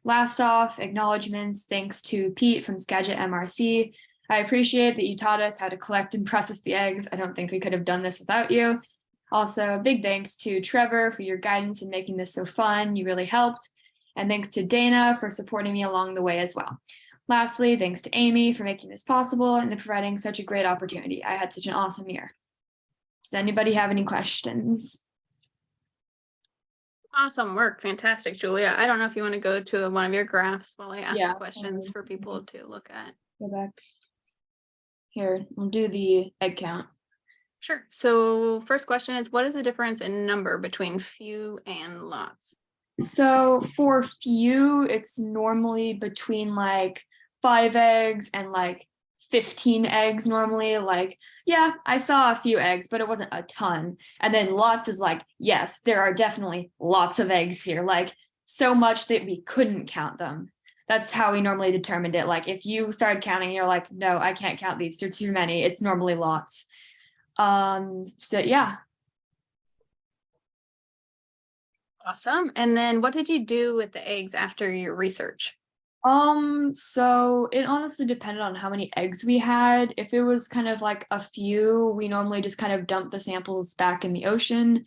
Last off, acknowledgements, thanks to Pete from Skagit MRC. I appreciate that you taught us how to collect and process the eggs. I don't think we could have done this without you. Also, big thanks to Trevor for your guidance in making this so fun. You really helped. And thanks to Dana for supporting me along the way as well. Lastly, thanks to Amy for making this possible and providing such a great opportunity. I had such an awesome year. Does anybody have any questions? Awesome work. Fantastic, Julia. I don't know if you want to go to one of your graphs while I ask Yeah. questions for people to look at. Go back. Here, we'll do the egg count. Sure. So first question is, what is the difference in number between few and lots? So for few, it's normally between like 5 eggs and like 15 eggs normally. Like, yeah, I saw a few eggs, but it wasn't a ton. And then lots is like, yes, there are definitely lots of eggs here, like so much that we couldn't count them. That's how we normally determined it. Like if you started counting, you're like, no, I can't count these, they're too many. It's normally lots. So yeah. Awesome. And then what did you do with the eggs after your research? So it honestly depended on how many eggs we had. If it was kind of like a few, we normally just kind of dump the samples back in the ocean.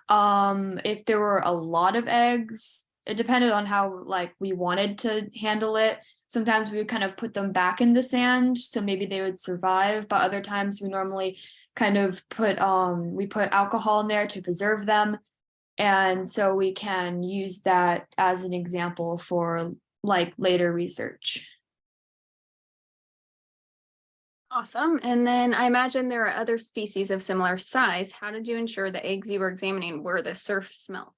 If there were a lot of eggs, it depended on how like we wanted to handle it. Sometimes we would kind of put them back in the sand, so maybe they would survive, but other times we normally kind of put alcohol in there to preserve them. And so we can use that as an example for like later research. Awesome. And then I imagine there are other species of similar size. How did you ensure the eggs you were examining were the surf smelt?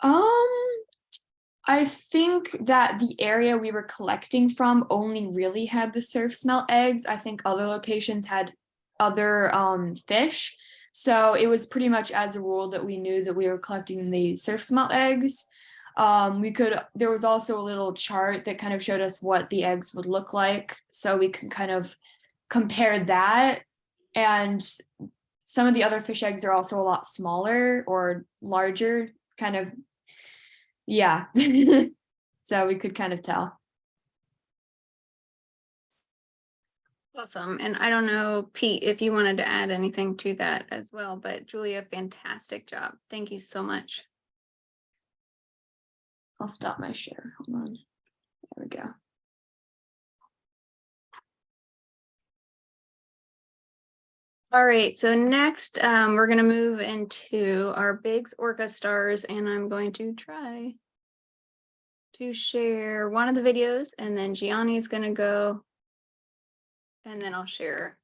I think that the area we were collecting from only really had the surf smelt eggs. I think other locations had other fish. So it was pretty much as a rule that we knew that we were collecting the surf smelt eggs. There was also a little chart that kind of showed us what the eggs would look like. So we can kind of compare that. And some of the other fish eggs are also a lot smaller or larger, kind of, yeah. So we could kind of tell. Awesome. And I don't know, Pete, if you wanted to add anything to that as well, but Julia, fantastic job. Thank you so much. I'll stop my share. Hold on. There we go. All right, so next we're going to move into our Biggs Orca STaRS, and I'm going to try to share one of the videos, and then Gianni's going to go, and then I'll share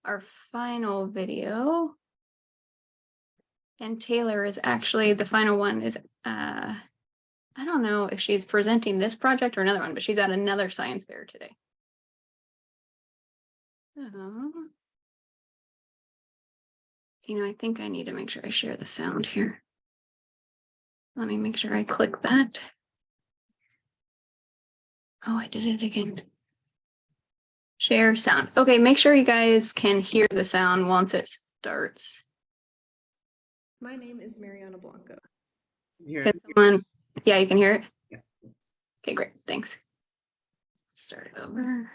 our final video. And Taylor is actually, the final one is, I don't know if she's presenting this project or another one, but she's at another science fair today. I think I need to make sure I share the sound here. Let me make sure I click that. Oh, I did it again. Share sound. Okay, make sure you guys can hear the sound once it starts. My name is Mariana Blanco. Here. Can someone, yeah, you can hear it? Yeah. Okay, great, thanks. Start it over.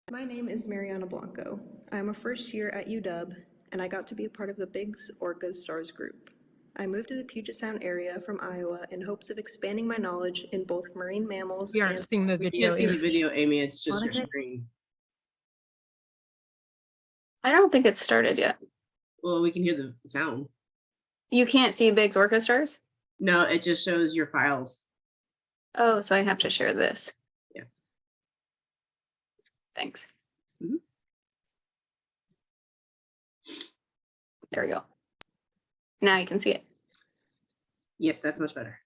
My name is Mariana Blanco. I'm a first year at UW, and I got to be a part of the BIGS orcas STaRS group. I moved to the Puget Sound area from Iowa in hopes of expanding my knowledge in both marine mammals We aren't seeing the We video. can't see the Amy. video, Amy. It's just your Monica? screen. I don't think it's started yet. Well, we can hear the sound. You can't see Big's orca stars? No, it just shows your files. Oh, so I have to share this. Yeah. Thanks. Mhm. There we go. Now you can see it. Yes, that's much better.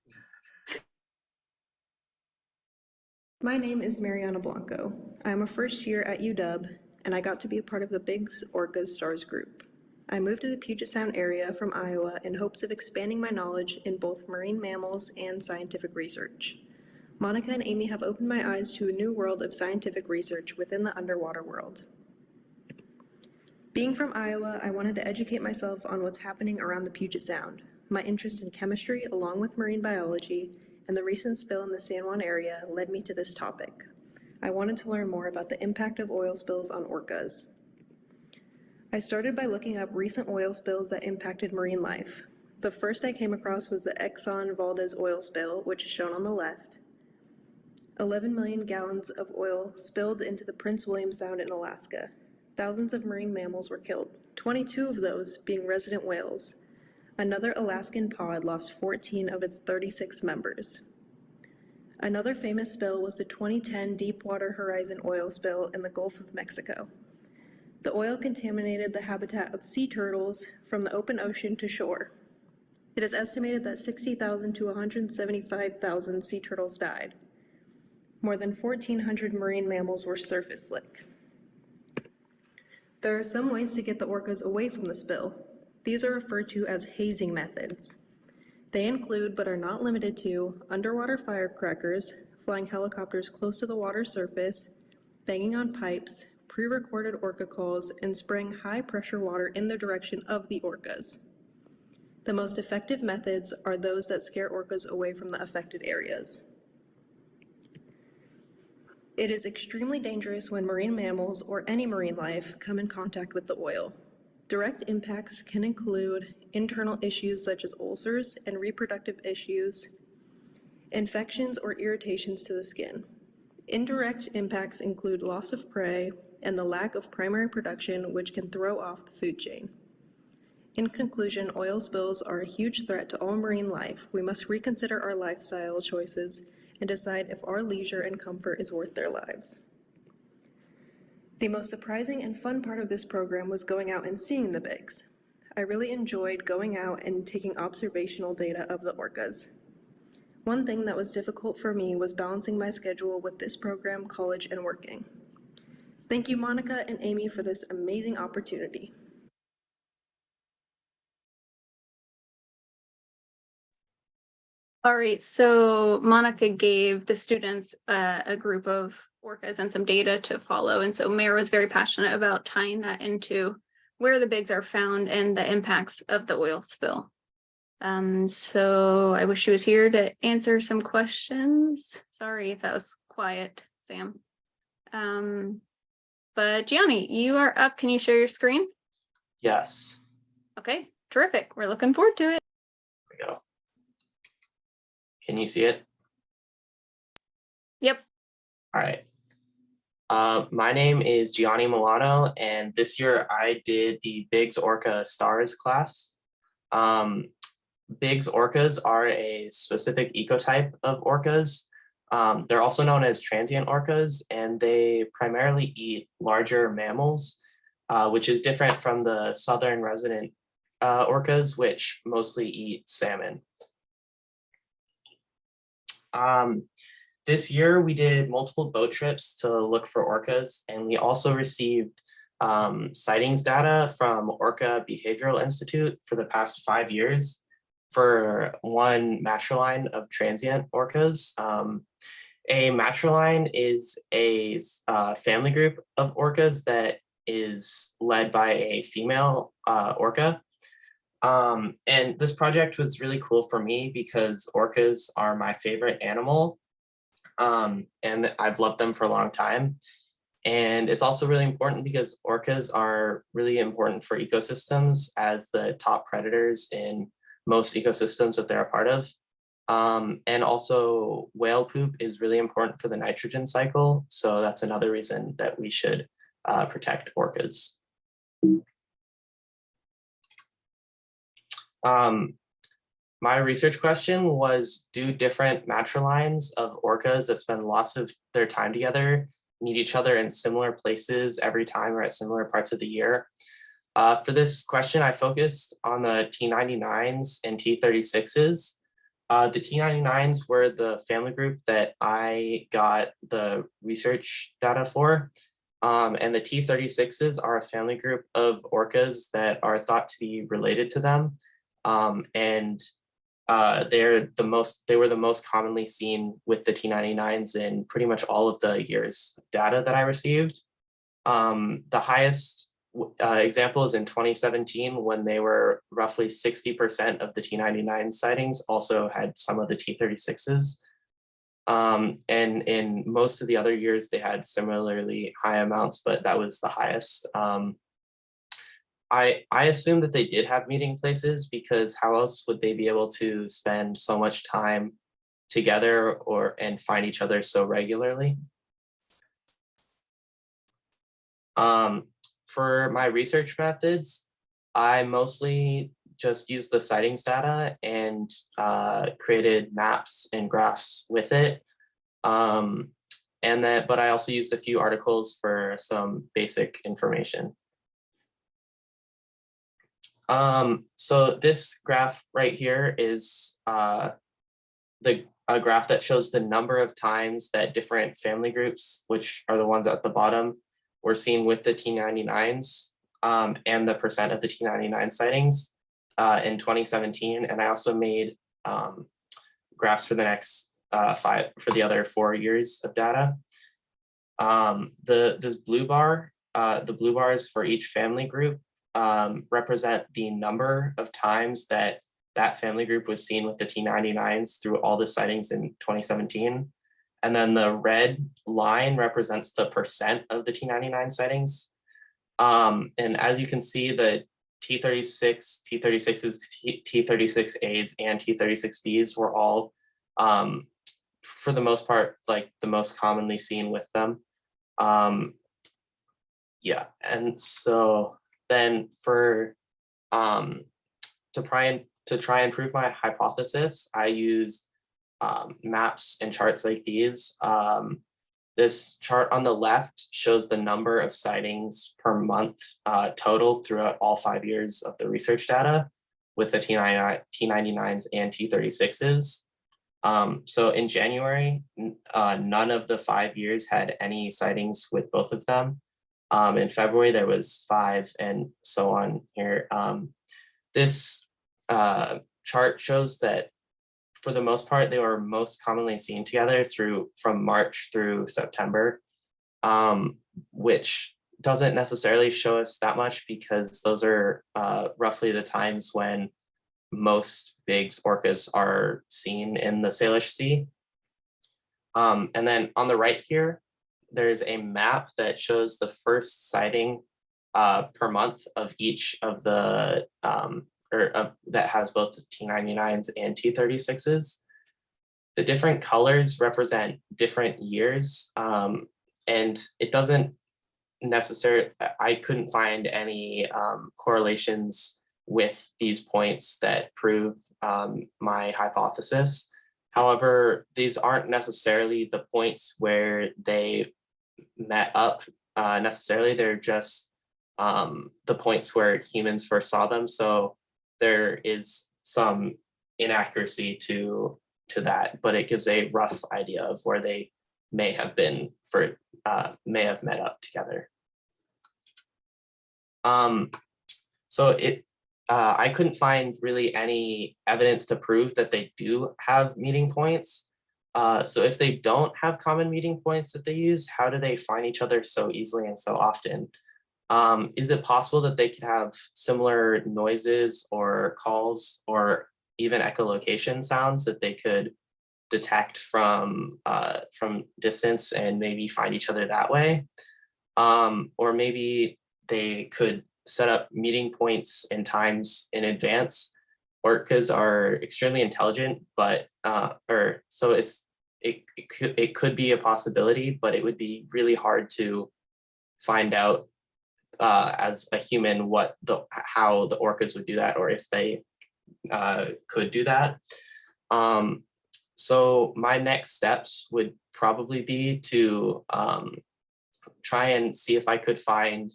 My name is Mariana Blanco. I'm a first year at UW, and I got to be a part of the BIGS orcas STaRS group. I moved to the Puget Sound area from Iowa in hopes of expanding my knowledge in both marine mammals and scientific research. Monica and Amy have opened my eyes to a new world of scientific research within the underwater world. Being from Iowa, I wanted to educate myself on what's happening around the Puget Sound. My interest in chemistry, along with marine biology, and the recent spill in the San Juan area led me to this topic. I wanted to learn more about the impact of oil spills on orcas. I started by looking up recent oil spills that impacted marine life. The first I came across was the Exxon Valdez oil spill, which is shown on the left. 11 million gallons of oil spilled into the Prince William Sound in Alaska. Thousands of marine mammals were killed, 22 of those being resident whales. Another Alaskan pod lost 14 of its 36 members. Another famous spill was the 2010 Deepwater Horizon oil spill in the Gulf of Mexico. The oil contaminated the habitat of sea turtles from the open ocean to shore. It is estimated that 60,000 to 175,000 sea turtles died. More than 1,400 marine mammals were surface licked. There are some ways to get the orcas away from the spill. These are referred to as hazing methods. They include, but are not limited to, underwater firecrackers, flying helicopters close to the water surface, banging on pipes, pre-recorded orca calls, and spraying high-pressure water in the direction of the orcas. The most effective methods are those that scare orcas away from the affected areas. It is extremely dangerous when marine mammals or any marine life come in contact with the oil. Direct impacts can include internal issues such as ulcers and reproductive issues, infections or irritations to the skin. Indirect impacts include loss of prey and the lack of primary production, which can throw off the food chain. In conclusion, oil spills are a huge threat to all marine life. We must reconsider our lifestyle choices and decide if our leisure and comfort is worth their lives. The most surprising and fun part of this program was going out and seeing the bigs. I really enjoyed going out and taking observational data of the orcas. One thing that was difficult for me was balancing my schedule with this program, college, and working. Thank you, Monica and Amy, for this amazing opportunity. All right, so Monica gave the students a group of orcas and some data to follow. And so Mayor was very passionate about tying that into where the bigs are found and the impacts of the oil spill. So I wish she was here to answer some questions. Sorry if that was quiet, Sam. But Gianni, you are up. Can you share your screen? Yes. Okay, terrific. We're looking forward to it. There we go. Can you see it? Yep. All right. My name is Gianni Milano, and this year I did the BIGS Orca STaRS class. BIGS orcas are a specific ecotype of orcas. They're also known as transient orcas, and they primarily eat larger mammals, which is different from the southern resident orcas, which mostly eat salmon. This year, we did multiple boat trips to look for orcas, and we also received sightings data from Orca Behavioral Institute for the past 5 years for one matriline of transient orcas. A matriline is a family group of orcas that is led by a female orca. And this project was really cool for me because orcas are my favorite animal. And I've loved them for a long time. And it's also really important because orcas are really important for ecosystems as the top predators in most ecosystems that they're a part of. And also whale poop is really important for the nitrogen cycle. So that's another reason that we should protect orcas. My research question was, do different matrilines of orcas that spend lots of their time together meet each other in similar places every time or at similar parts of the year? For this question, I focused on the T99s and T36s. The T99s were the family group that I got the research data for. And the T36s are a family group of orcas that are thought to be related to them. They were the most commonly seen with the T99s in pretty much all of the years of data that I received. The highest example is in 2017 when they were roughly 60% of the T99 sightings also had some of the T36s. And in most of the other years, they had similarly high amounts, but that was the highest. I assume that they did have meeting places because how else would they be able to spend so much time together and find each other so regularly? For my research methods, I mostly just used the sightings data and created maps and graphs with it. But I also used a few articles for some basic information. So this graph right here is a graph that shows the number of times that different family groups, which are the ones at the bottom, were seen with the T99s, and the percent of the T99 sightings in 2017. And I also made graphs for the next for the other 4 years of data. This blue bar, the blue bars for each family group represent the number of times that family group was seen with the T99s through all the sightings in 2017. And then the red line represents the percent of the T99 sightings. And as you can see, the T36, T36s, T36As, and T36Bs were all, for the most part, like the most commonly seen with them. Yeah, and so then for to try and prove my hypothesis, I used maps and charts like these. This chart on the left shows the number of sightings per month total throughout all 5 years of the research data with the T99s and T36s. So in January, none of the 5 years had any sightings with both of them. In February, there was 5 and so on here. This chart shows that for the most part, they were most commonly seen together from March through September, which doesn't necessarily show us that much because those are roughly the times when most big orcas are seen in the Salish Sea. And then on the right here, there's a map that shows the first sighting per month of each of the that has both the T99s and T36s. The different colors represent different years, and it doesn't necessarily, I couldn't find any correlations with these points that prove my hypothesis. However, these aren't necessarily the points where they met up necessarily. They're just the points where humans first saw them. So there is some inaccuracy to that, but it gives a rough idea of where they may have been may have met up together. So I couldn't find really any evidence to prove that they do have meeting points. So if they don't have common meeting points that they use, how do they find each other so easily and so often? Is it possible that they could have similar noises or calls or even echolocation sounds that they could detect from distance and maybe find each other that way? Or maybe they could set up meeting points and times in advance. Orcas are extremely intelligent, but it could be a possibility, but it would be really hard to find out as a human how the orcas would do that, or if they could do that. So my next steps would probably be to try and see if I could find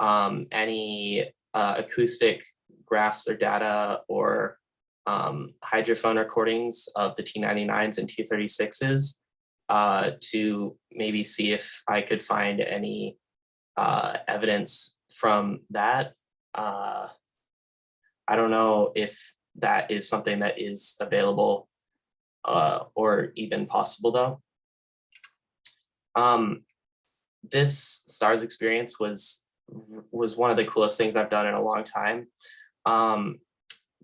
any acoustic graphs or data or hydrophone recordings of the T99s and T36s to maybe see if I could find any evidence from that. I don't know if that is something that is available or even possible though. This STaRS experience was one of the coolest things I've done in a long time.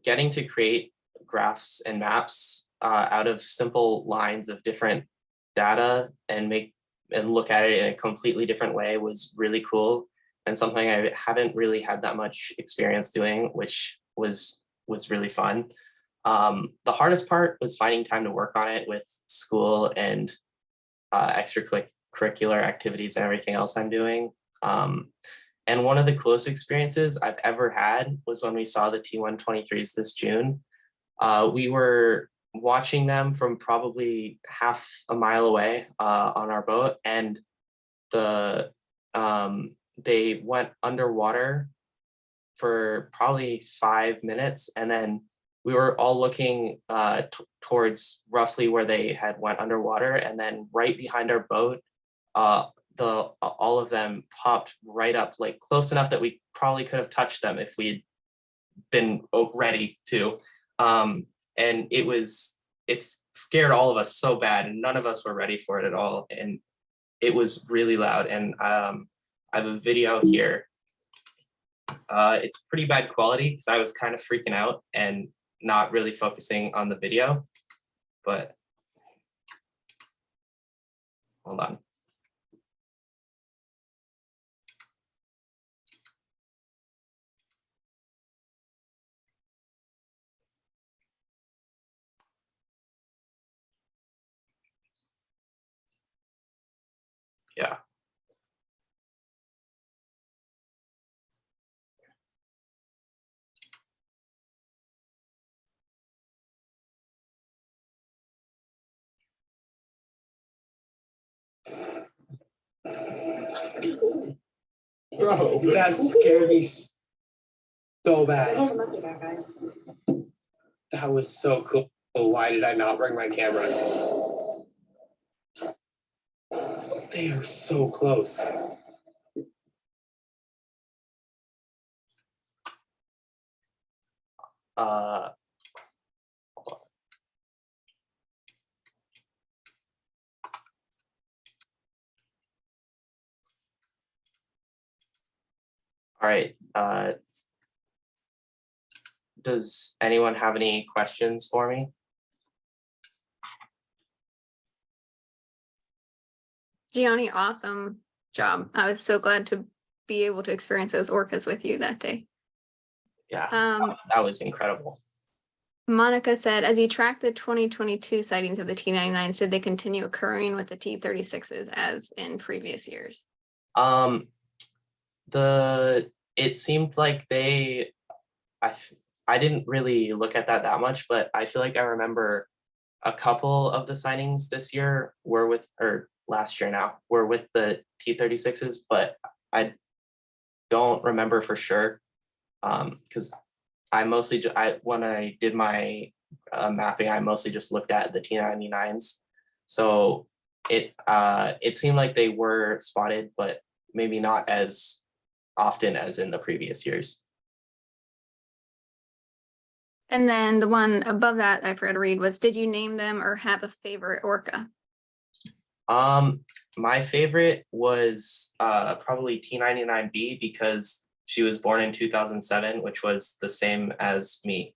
Getting to create graphs and maps out of simple lines of different data and look at it in a completely different way was really cool, and something I haven't really had that much experience doing, which was really fun. The hardest part was finding time to work on it with school and extracurricular activities and everything else I'm doing. And one of the coolest experiences I've ever had was when we saw the T123s this June. We were watching them from probably half a mile away on our boat, and they went underwater for probably 5 minutes, and then we were all looking towards roughly where they had went underwater, and then right behind our boat, all of them popped right up, like close enough that we probably could have touched them if we'd been ready to. And it scared all of us so bad, and none of us were ready for it at all. And it was really loud. And I have a video here. It's pretty bad quality because I was kind of freaking out and not really focusing on the video, but hold on. Yeah. Bro, that scared me so bad. That was so cool. Why did I not bring my camera? They are so close. All right. Does anyone have any questions for me? Gianni, awesome job. I was so glad to be able to experience those orcas with you that day. Yeah, that was incredible. Monica said, as you track the 2022 sightings of the T99s, did they continue occurring with the T36s as in previous years? It seemed like I didn't really look at that much, but I feel like I remember a couple of the sightings this year or last year now, were with the T36s, but I don't remember for sure because I mostly when I did my mapping, I mostly just looked at the T99s. So it seemed like they were spotted, but maybe not as often as in the previous years. And then the one above that I forgot to read was, did you name them or have a favorite orca? my favorite was probably T99B because she was born in 2007, which was the same as me.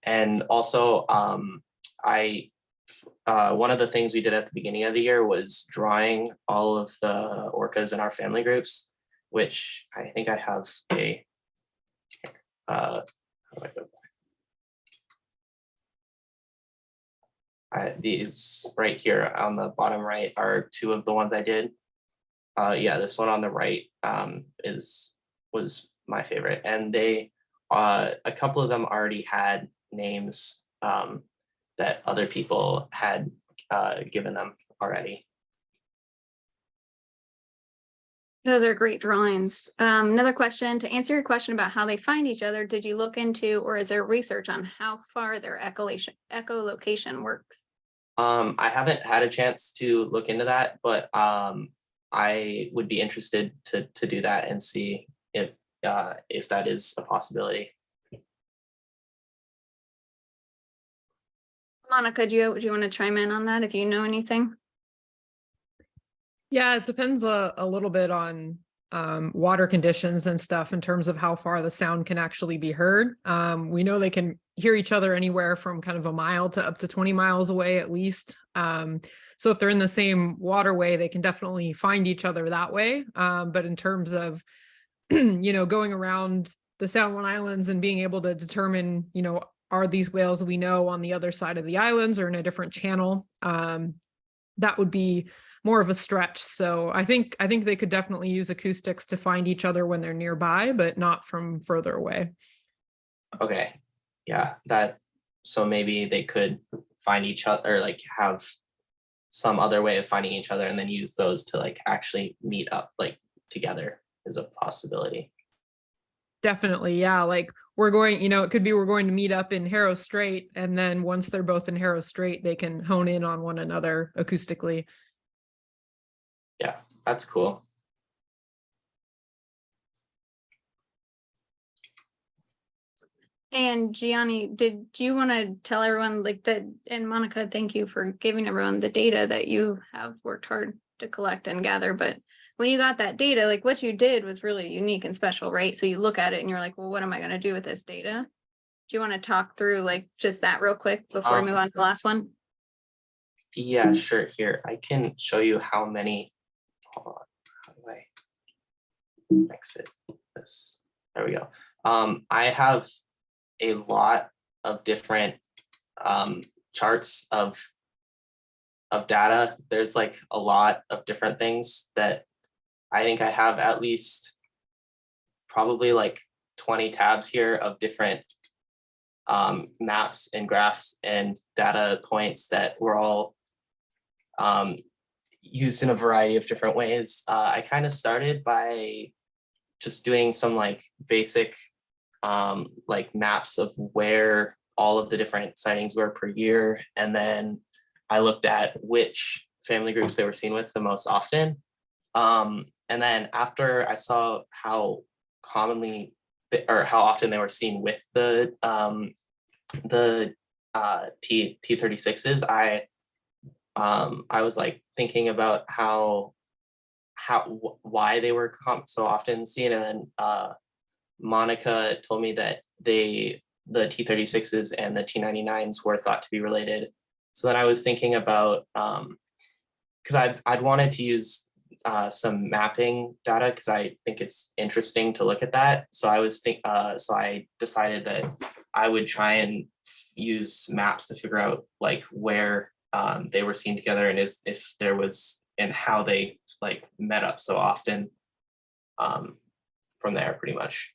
And also, one of the things we did at the beginning of the year was drawing all of the orcas in our family groups, which I think I have a, how do I go back? These right here on the bottom right are two of the ones I did. Yeah, this one on the right was my favorite, and they a couple of them already had names that other people had given them already. Those are great drawings. Another question, to answer your question about how they find each other, did you look into, or is there research on how far their echolocation works? I haven't had a chance to look into that, but I would be interested to do that and see if that is a possibility. Monica, do you want to chime in on that if you know anything? Yeah, it depends a little bit on water conditions and stuff in terms of how far the sound can actually be heard. We know they can hear each other anywhere from kind of a mile to up to 20 miles away at least. So if they're in the same waterway, they can definitely find each other that way. But in terms of, going around the San Juan Islands and being able to determine, are these whales we know on the other side of the islands or in a different channel? That would be more of a stretch. So I think they could definitely use acoustics to find each other when they're nearby, but not from further away. Okay, yeah, so maybe they could find each other, or like have some other way of finding each other and then use those to like actually meet up like together is a possibility. Definitely, yeah. Like we're going, it could be we're going to meet up in Harrow Strait, and then once they're both in Harrow Strait, they can hone in on one another acoustically. Yeah, that's cool. And Gianni, did you want to tell everyone like that? And Monica, thank you for giving everyone the data that you have worked hard to collect and gather. But when you got that data, like what you did was really unique and special, right? So you look at it and you're like, well, what am I going to do with this data? Do you want to talk through like just that real quick before we move on to the last one? Yeah, sure. Here, I can show you how many. Hold on, how do I exit this? There we go. I have a lot of different charts of data. There's like a lot of different things that I think I have at least probably like 20 tabs here of different maps and graphs and data points that were all used in a variety of different ways. I kind of started by just doing some like basic like maps of where all of the different sightings were per year. And then I looked at which family groups they were seen with the most often. And then after I saw how commonly or how often they were seen with the T36s, I was like thinking about why they were so often seen, and then Monica told me that the T36s and the T99s were thought to be related. So then I was thinking about because I'd wanted to use some mapping data because I think it's interesting to look at that. So so I decided that I would try and use maps to figure out like where they were seen together and if there was and how they like met up so often from there pretty much.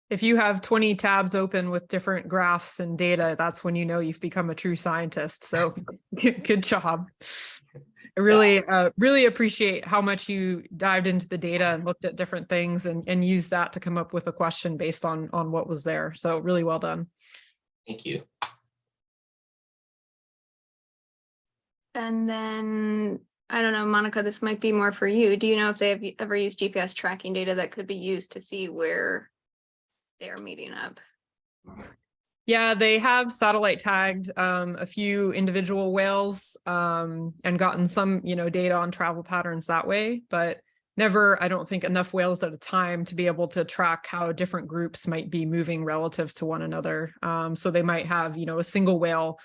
If you have 20 tabs open with different graphs and data, that's when you know you've become a true scientist. So good job. I really appreciate how much you dived into the data and looked at different things and used that to come up with a question based on what was there. So really well done. Thank you. And then, I don't know, Monica, this might be more for you. Do you know if they have ever used GPS tracking data that could be used to see where they're meeting up? Yeah, they have satellite tagged a few individual whales and gotten some, data on travel patterns that way, but never, I don't think, enough whales at a time to be able to track how different groups might be moving relative to one another. So they might have, a single whale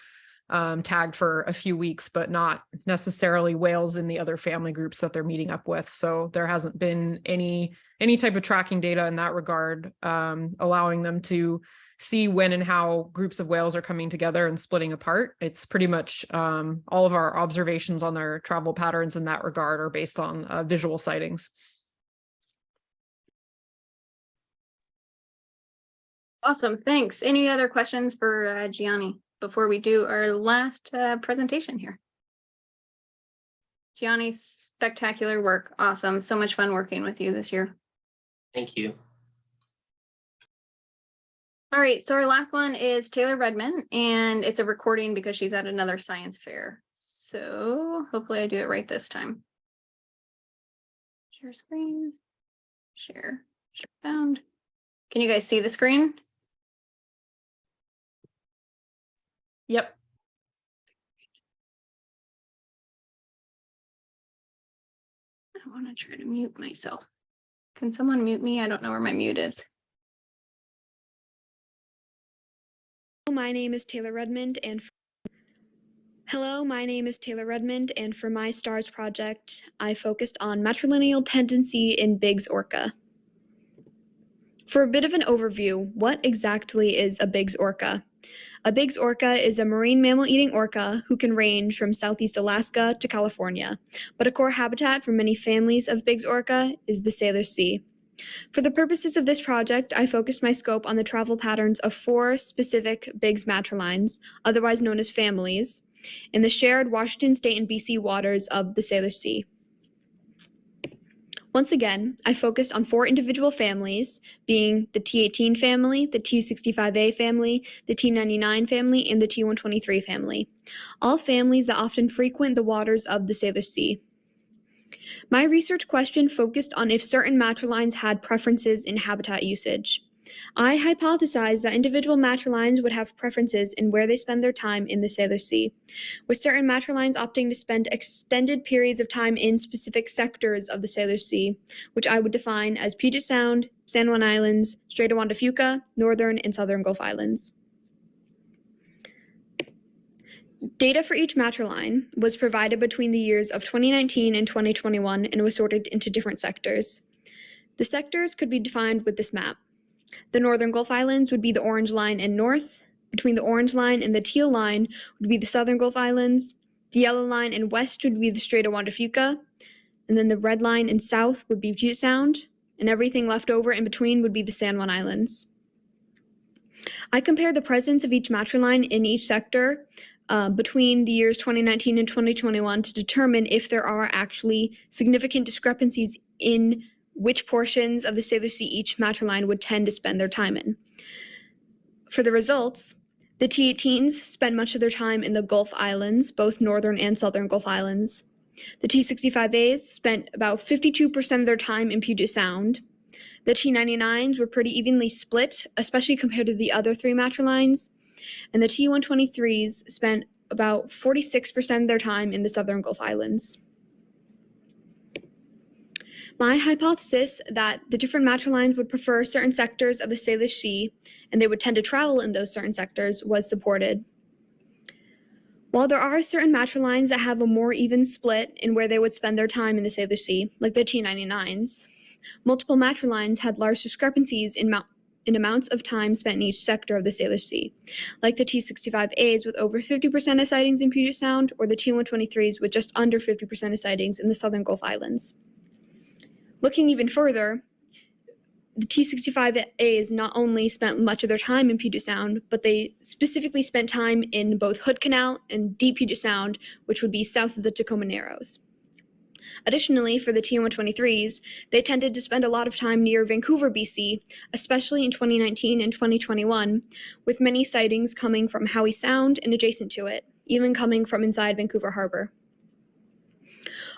tagged for a few weeks, but not necessarily whales in the other family groups that they're meeting up with. So there hasn't been any type of tracking data in that regard, allowing them to see when and how groups of whales are coming together and splitting apart. It's pretty much all of our observations on their travel patterns in that regard are based on visual sightings. Awesome, thanks. Any other questions for Gianni before we do our last presentation here? Gianni, spectacular work. Awesome. So much fun working with you this year. Thank you. All right, so our last one is Taylor Redmond, and it's a recording because she's at another science fair. So hopefully I do it right this time. Share screen, share sound. Can you guys see the screen? Yep. I want to try to mute myself. Can someone mute me? I don't know where my mute is. My name is Taylor Redmond, and Hello, my name is Taylor Redmond, and for my STaRS project, I focused on matrilineal tendency in Biggs orca. For a bit of an overview, what exactly is a Biggs orca? A Biggs orca is a marine mammal-eating orca who can range from southeast Alaska to California, but a core habitat for many families of Biggs orca is the Salish Sea. For the purposes of this project, I focused my scope on the travel patterns of 4 specific Biggs matrilines, otherwise known as families, in the shared Washington State and BC waters of the Salish Sea. Once again, I focused on 4 individual families, being the T18 family, the T65A family, the T99 family, and the T123 family, all families that often frequent the waters of the Salish Sea. My research question focused on if certain matrilines had preferences in habitat usage. I hypothesized that individual matrilines would have preferences in where they spend their time in the Salish Sea, with certain matrilines opting to spend extended periods of time in specific sectors of the Salish Sea, which I would define as Puget Sound, San Juan Islands, Strait of Juan de Fuca, Northern and Southern Gulf Islands. Data for each matriline was provided between the years of 2019 and 2021 and was sorted into different sectors. The sectors could be defined with this map. The Northern Gulf Islands would be the orange line and north. Between the orange line and the teal line would be the Southern Gulf Islands. The yellow line and west would be the Strait of Juan de Fuca. And then the red line and south would be Puget Sound. And everything left over in between would be the San Juan Islands. I compared the presence of each matriline in each sector between the years 2019 and 2021 to determine if there are actually significant discrepancies in which portions of the Salish Sea each matriline would tend to spend their time in. For the results, the T18s spent much of their time in the Gulf Islands, both northern and southern Gulf Islands. The T65As spent about 52% of their time in Puget Sound. The T99s were pretty evenly split, especially compared to the other 3 matrilines. And the T123s spent about 46% of their time in the southern Gulf Islands. My hypothesis that the different matrilines would prefer certain sectors of the Salish Sea, and they would tend to travel in those certain sectors, was supported. While there are certain matrilines that have a more even split in where they would spend their time in the Salish Sea, like the T99s, multiple matrilines had large discrepancies in amounts of time spent in each sector of the Salish Sea, like the T65As with over 50% of sightings in Puget Sound, or the T123s with just under 50% of sightings in the southern Gulf Islands. Looking even further, the T65As not only spent much of their time in Puget Sound, but they specifically spent time in both Hood Canal and Deep Puget Sound, which would be south of the Tacoma Narrows. Additionally, for the T123s, they tended to spend a lot of time near Vancouver, BC, especially in 2019 and 2021, with many sightings coming from Howe Sound and adjacent to it, even coming from inside Vancouver Harbor.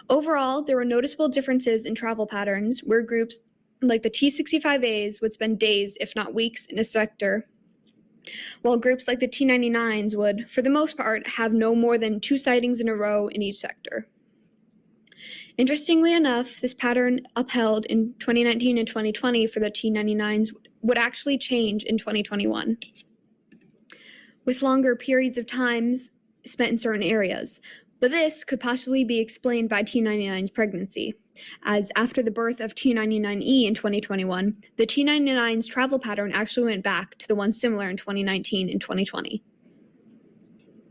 Overall, there were noticeable differences in travel patterns where groups like the T65As would spend days, if not weeks, in a sector, while groups like the T99s would, for the most part, have no more than 2 sightings in a row in each sector. Interestingly enough, this pattern upheld in 2019 and 2020 for the T99s would actually change in 2021, with longer periods of times spent in certain areas. But this could possibly be explained by T99's pregnancy, as after the birth of T99E in 2021, the T99's travel pattern actually went back to the one similar in 2019 and 2020.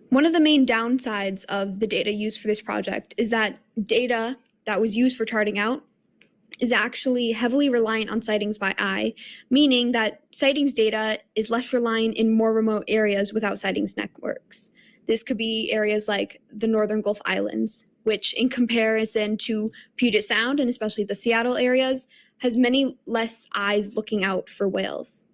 One of the main downsides of the data used for this project is that data that was used for charting out is actually heavily reliant on sightings by eye, meaning that sightings data is less reliant in more remote areas without sightings networks. This could be areas like the Northern Gulf Islands, which in comparison to Puget Sound and especially the Seattle areas, has many less eyes looking out for whales.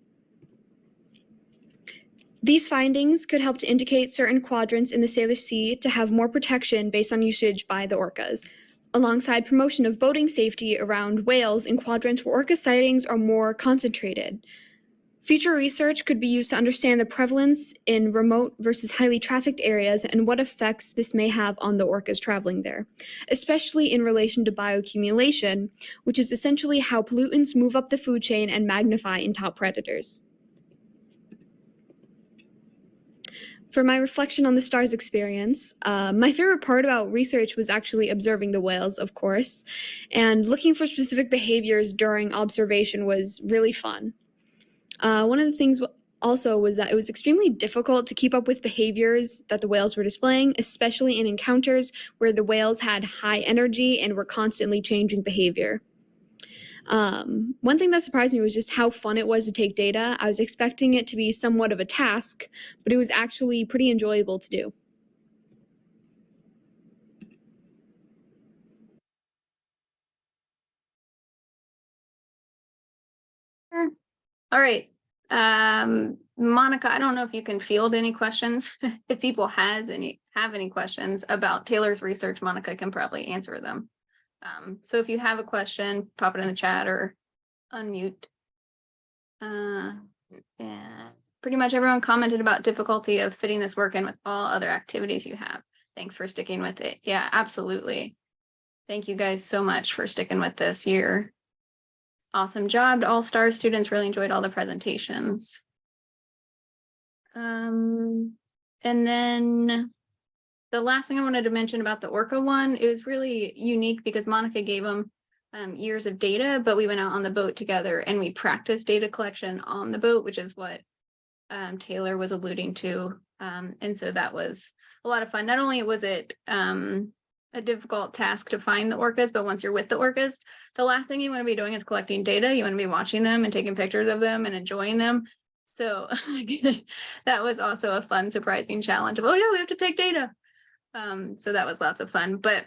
These findings could help to indicate certain quadrants in the Salish Sea to have more protection based on usage by the orcas, alongside promotion of boating safety around whales in quadrants where orca sightings are more concentrated. Future research could be used to understand the prevalence in remote versus highly trafficked areas and what effects this may have on the orcas traveling there, especially in relation to bioaccumulation, which is essentially how pollutants move up the food chain and magnify in top predators. For my reflection on the STaRS experience, my favorite part about research was actually observing the whales, of course, and looking for specific behaviors during observation was really fun. One of the things also was that it was extremely difficult to keep up with behaviors that the whales were displaying, especially in encounters where the whales had high energy and were constantly changing behavior. One thing that surprised me was just how fun it was to take data. I was expecting it to be somewhat of a task, but it was actually pretty enjoyable to do. Sure. All right. Monica, I don't know if you can field any questions. If people have any questions about Taylor's research, Monica can probably answer them. So if you have a question, pop it in the chat or unmute. And pretty much everyone commented about difficulty of fitting this work in with all other activities you have. Thanks for sticking with it. Yeah, absolutely. Thank you guys so much for sticking with this year. Awesome job. All STaRS students really enjoyed all the presentations. And then the last thing I wanted to mention about the orca one, it was really unique because Monica gave them years of data, but we went out on the boat together and we practiced data collection on the boat, which is what Taylor was alluding to. And so that was a lot of fun. Not only was it a difficult task to find the orcas, but once you're with the orcas, the last thing you want to be doing is collecting data. You want to be watching them and taking pictures of them and enjoying them. So that was also a fun, surprising challenge of, oh yeah, we have to take data. So that was lots of fun. But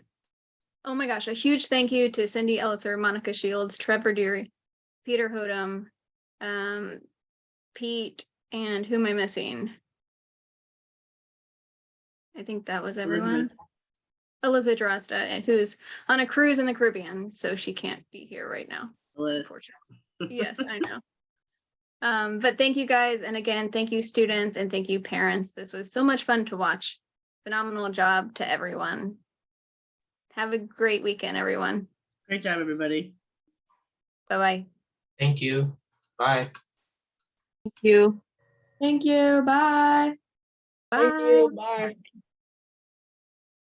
oh my gosh, a huge thank you to Cindy Elliser, Monica Shields, Trevor Deary, Peter Hodum, Pete, and who am I missing? I think that was everyone. Elizabeth Drasta, who's on a cruise in the Caribbean, so she can't be here right now. Unfortunately. Yes, I know. But thank you guys. And again, thank you students and thank you parents. This was so much fun to watch. Phenomenal job to everyone. Have a great weekend, everyone. Great job, everybody. Bye-bye. Thank you. Bye. Thank you. Thank you. Bye. Bye. Thank you. Bye.